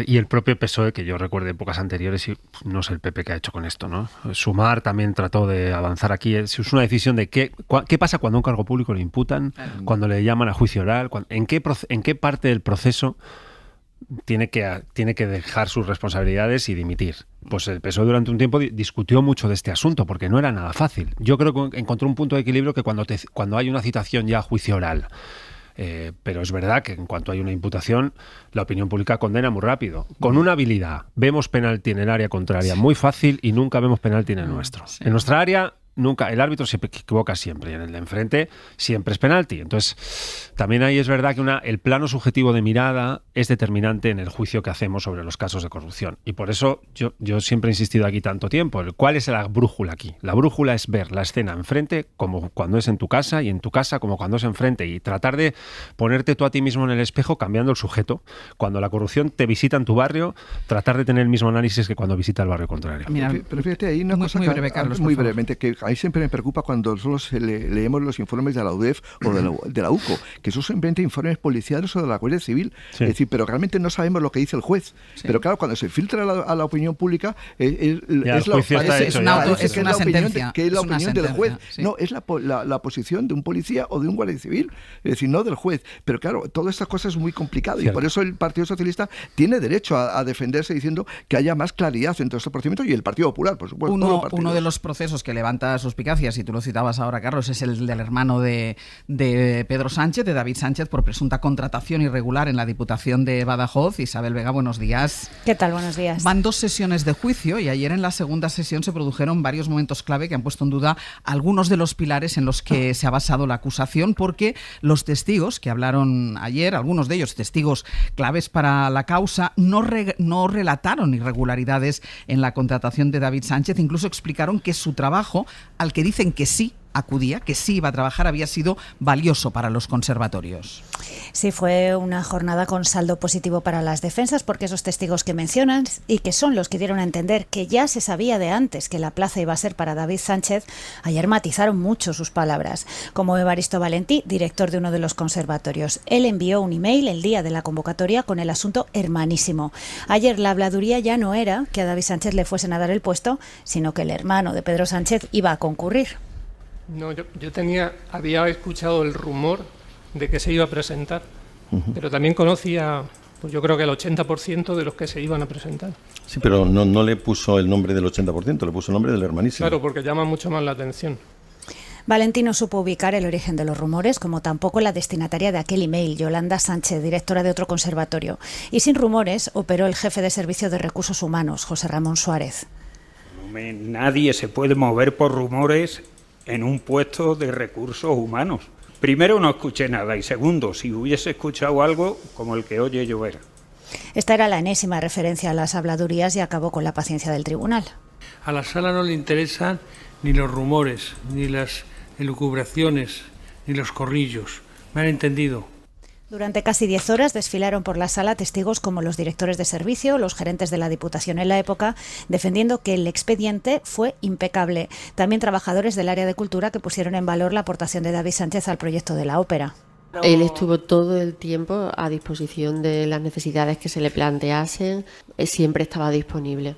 y el propio PSOE, que yo recuerdo de épocas anteriores, y no sé el PP qué ha hecho con esto, ¿no? Sumar también trató de avanzar aquí. Es una decisión de qué pasa cuando a un cargo público le imputan, cuando le llaman a juicio oral, en qué parte del proceso tiene que dejar sus responsabilidades y dimitir. Pues el PSOE durante un tiempo discutió mucho de este asunto porque no era nada fácil. Yo creo que encontró un punto de equilibrio que cuando hay una citación ya a juicio oral, pero es verdad que en cuanto hay una imputación, la opinión pública condena muy rápido. Con una habilidad, vemos penalti en el área contraria muy fácil y nunca vemos penalti en el nuestro. Sí. En nuestra área nunca, el árbitro se equivoca siempre y en el de enfrente siempre es penalti. Entonces, también ahí es verdad que el plano subjetivo de mirada es determinante en el juicio que hacemos sobre los casos de corrupción. Y por eso yo siempre he insistido aquí tanto tiempo. ¿Cuál es la brújula aquí? La brújula es ver la escena enfrente como cuando es en tu casa y en tu casa como cuando es enfrente y tratar de ponerte tú a ti mismo en el espejo cambiando el sujeto. Cuando la corrupción te visita en tu barrio, tratar de tener el mismo análisis que cuando visita el barrio contrario. Mira, pero fíjate, hay una cosa muy brevemente, que a mí siempre me preocupa cuando nosotros leemos los informes de la UDEF o de la UCO, que son simplemente informes policiales o de la Guardia Civil. Sí. Es decir, pero realmente no sabemos lo que dice el juez. Sí. Pero claro, cuando se filtra a la opinión pública, es una sentencia. Que es la opinión del juez. Sí. No, es la posición de un policía o de un guardia civil. Es decir, no del juez. Pero claro, todas estas cosas es muy complicado. Sí. Y por eso el Partido Socialista tiene derecho a defenderse diciendo que haya más claridad en todo este procedimiento, y el Partido Popular, por supuesto. Uno de los procesos que levanta suspicacias, y tú lo citabas ahora, Carlos, es el del hermano de Pedro Sánchez, de David Sánchez, por presunta contratación irregular en la Diputación de Badajoz. Isabel Vega, buenos días. ¿Qué tal? Buenos días. Van 2 sesiones de juicio y ayer en la segunda sesión se produjeron varios momentos clave que han puesto en duda algunos de los pilares en los que se ha basado la acusación, porque los testigos que hablaron ayer, algunos de ellos testigos claves para la causa, no relataron irregularidades en la contratación de David Sánchez. Incluso explicaron que su trabajo, al que dicen que sí acudía, que sí iba a trabajar, había sido valioso para los conservatorios. Sí, fue una jornada con saldo positivo para las defensas, porque esos testigos que mencionan y que son los que dieron a entender que ya se sabía de antes que la plaza iba a ser para David Sánchez, ayer matizaron mucho sus palabras, como Evaristo Valentí, director de uno de los conservatorios. Él envió un email el día de la convocatoria con el asunto hermanísimo. Ayer la habladuría ya no era que a David Sánchez le fuesen a dar el puesto, sino que el hermano de Pedro Sánchez iba a concurrir. No, yo había escuchado el rumor de que se iba a presentar, pero también conocía, pues yo creo que el 80% de los que se iban a presentar. Sí, pero no le puso el nombre del 80%, le puso el nombre del hermanísimo. Claro, porque llama mucho más la atención. Valentín no supo ubicar el origen de los rumores, como tampoco la destinataria de aquel email, Yolanda Sánchez, directora de otro conservatorio. Y sin rumores operó el jefe de Servicio de Recursos Humanos, José Ramón Suárez. Nadie se puede mover por rumores en un puesto de recursos humanos. Primero, no escuché nada, y segundo, si hubiese escuchado algo, como el que oye llover. Esta era la enésima referencia a las habladurías y acabó con la paciencia del tribunal. A la sala no le interesan ni los rumores, ni las elucubraciones, ni los corrillos. ¿Me han entendido? Durante casi 10 horas desfilaron por la sala testigos como los directores de servicio, los gerentes de la Diputación en la época, defendiendo que el expediente fue impecable. También trabajadores del área de cultura que pusieron en valor la aportación de David Sánchez al proyecto de la ópera. Él estuvo todo el tiempo a disposición de las necesidades que se le planteasen, siempre estaba disponible.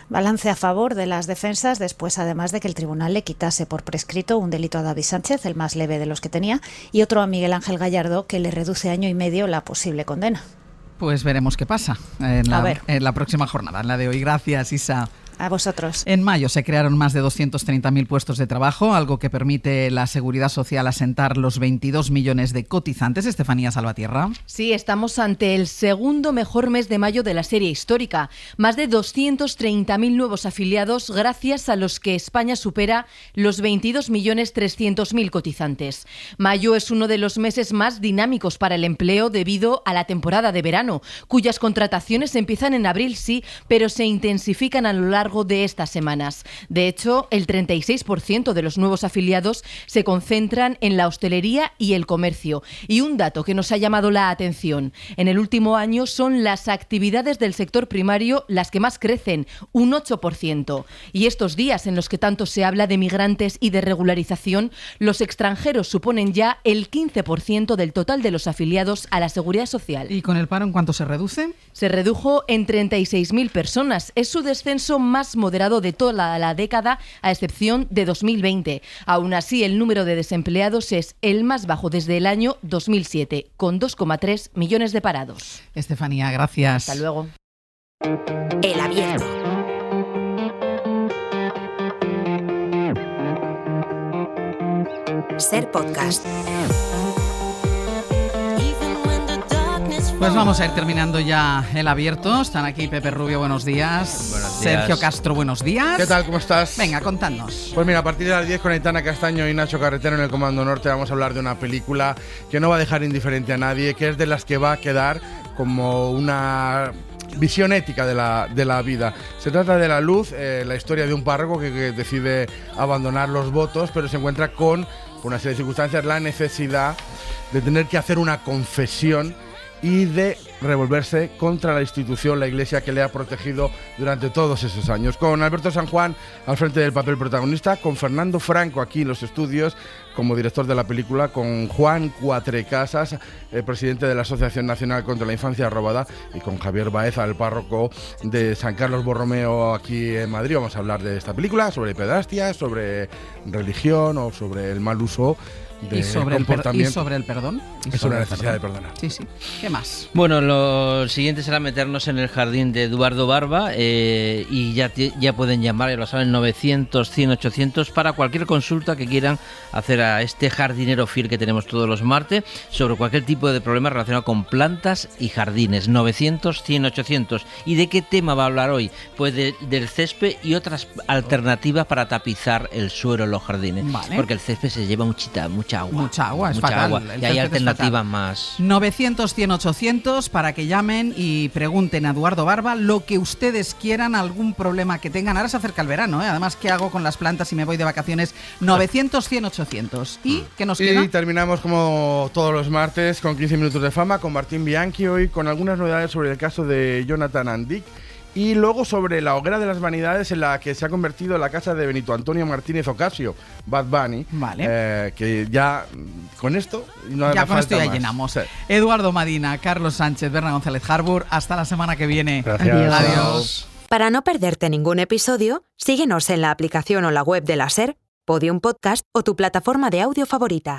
Balance a favor de las defensas después, además de que el tribunal le quitase por prescrito un delito a David Sánchez, el más leve de los que tenía, y otro a Miguel Ángel Gallardo, que le reduce 1 año y medio la posible condena. Pues veremos qué pasa en la próxima jornada, en la de hoy. Gracias, Isa. A vosotros. En mayo se crearon más de 230.000 puestos de trabajo, algo que permite la Seguridad Social asentar los 22 millones de cotizantes. Estefanía Salvatierra. Sí, estamos ante el segundo mejor mes de mayo de la serie histórica. Más de 230.000 nuevos afiliados, gracias a los que España supera los 22.300.000 cotizantes. Mayo es uno de los meses más dinámicos para el empleo debido a la temporada de verano, cuyas contrataciones empiezan en abril, sí, pero se intensifican a lo largo de estas semanas. De hecho, el 36% de los nuevos afiliados se concentran en la hostelería y el comercio. Y un dato que nos ha llamado la atención: en el último año son las actividades del sector primario las que más crecen, un 8%. Y estos días en los que tanto se habla de migrantes y de regularización, los extranjeros suponen ya el 15% del total de los afiliados a la Seguridad Social. ¿Y con el paro en cuánto se reduce? Se redujo en 36.000 personas. Es su descenso más moderado de toda la década, a excepción de 2020. Aún así, el número de desempleados es el más bajo desde el año 2007, con 2,3 millones de parados. Estefanía, gracias. Hasta luego. El Abierto. Ser Podcast. Pues vamos a ir terminando ya el Abierto. Están aquí Pepe Rubio, buenos días. Buenos días. Sergio Castro, buenos días. ¿Qué tal? ¿Cómo estás? Venga, contadnos. Pues mira, a partir de las 10 con Aitana Castaño y Nacho Carretero en el Comando Norte vamos a hablar de una película que no va a dejar indiferente a nadie, que es de las que va a quedar como una visión ética de la vida. Se trata de La Luz, la historia de un párroco que decide abandonar los votos, pero se encuentra con, por una serie de circunstancias, la necesidad de tener que hacer una confesión y de revolverse contra la institución, la Iglesia, que le ha protegido durante todos esos años. Con Alberto San Juan al frente del papel protagonista, con Fernando Franco aquí en los estudios como director de la película, con Juan Cuatrecasas, presidente de la Asociación Nacional contra la Infancia Robada, y con Javier Baeza, el párroco de San Carlos Borromeo aquí en Madrid. Vamos a hablar de esta película, sobre pedrastia, sobre religión o sobre el mal uso ¿Y sobre el perdón? Y sobre la necesidad de perdonar. Sí, sí. ¿Qué más? Bueno, lo siguiente será meternos en el jardín de Eduardo Barba y ya pueden llamar, ya lo saben, 900-100-800 para cualquier consulta que quieran hacer a este jardinero fiel que tenemos todos los martes sobre cualquier tipo de problema relacionado con plantas y jardines. 900-100-800. ¿Y de qué tema va a hablar hoy? Pues del césped y otras alternativas para tapizar el suelo en los jardines. Vale. Porque el césped se lleva mucha agua, es fatal. Y hay alternativas más. 900-100-800 para que llamen y pregunten a Eduardo Barba lo que ustedes quieran, algún problema que tengan. Ahora se acerca el verano, además, ¿qué hago con las plantas si me voy de vacaciones? 900-100-800. ¿Y qué nos queda? Y terminamos como todos los martes con 15 minutos de fama con Martín Bianchi, hoy con algunas novedades sobre el caso de Jonathan Andic. Y luego sobre la hoguera de las vanidades en la que se ha convertido la casa de Benito Antonio Martínez Ocasio, Bad Bunny. Vale. Que ya con esto no ya hace con esto ya más. llenamos. Sí. Eduardo Madina, Carlos Sánchez, Berna González Harbour. Hasta la semana que viene. Gracias. Adiós. Para no perderte ningún episodio, síguenos en la aplicación o la web de la SER, Podium Podcast o tu plataforma de audio favorita.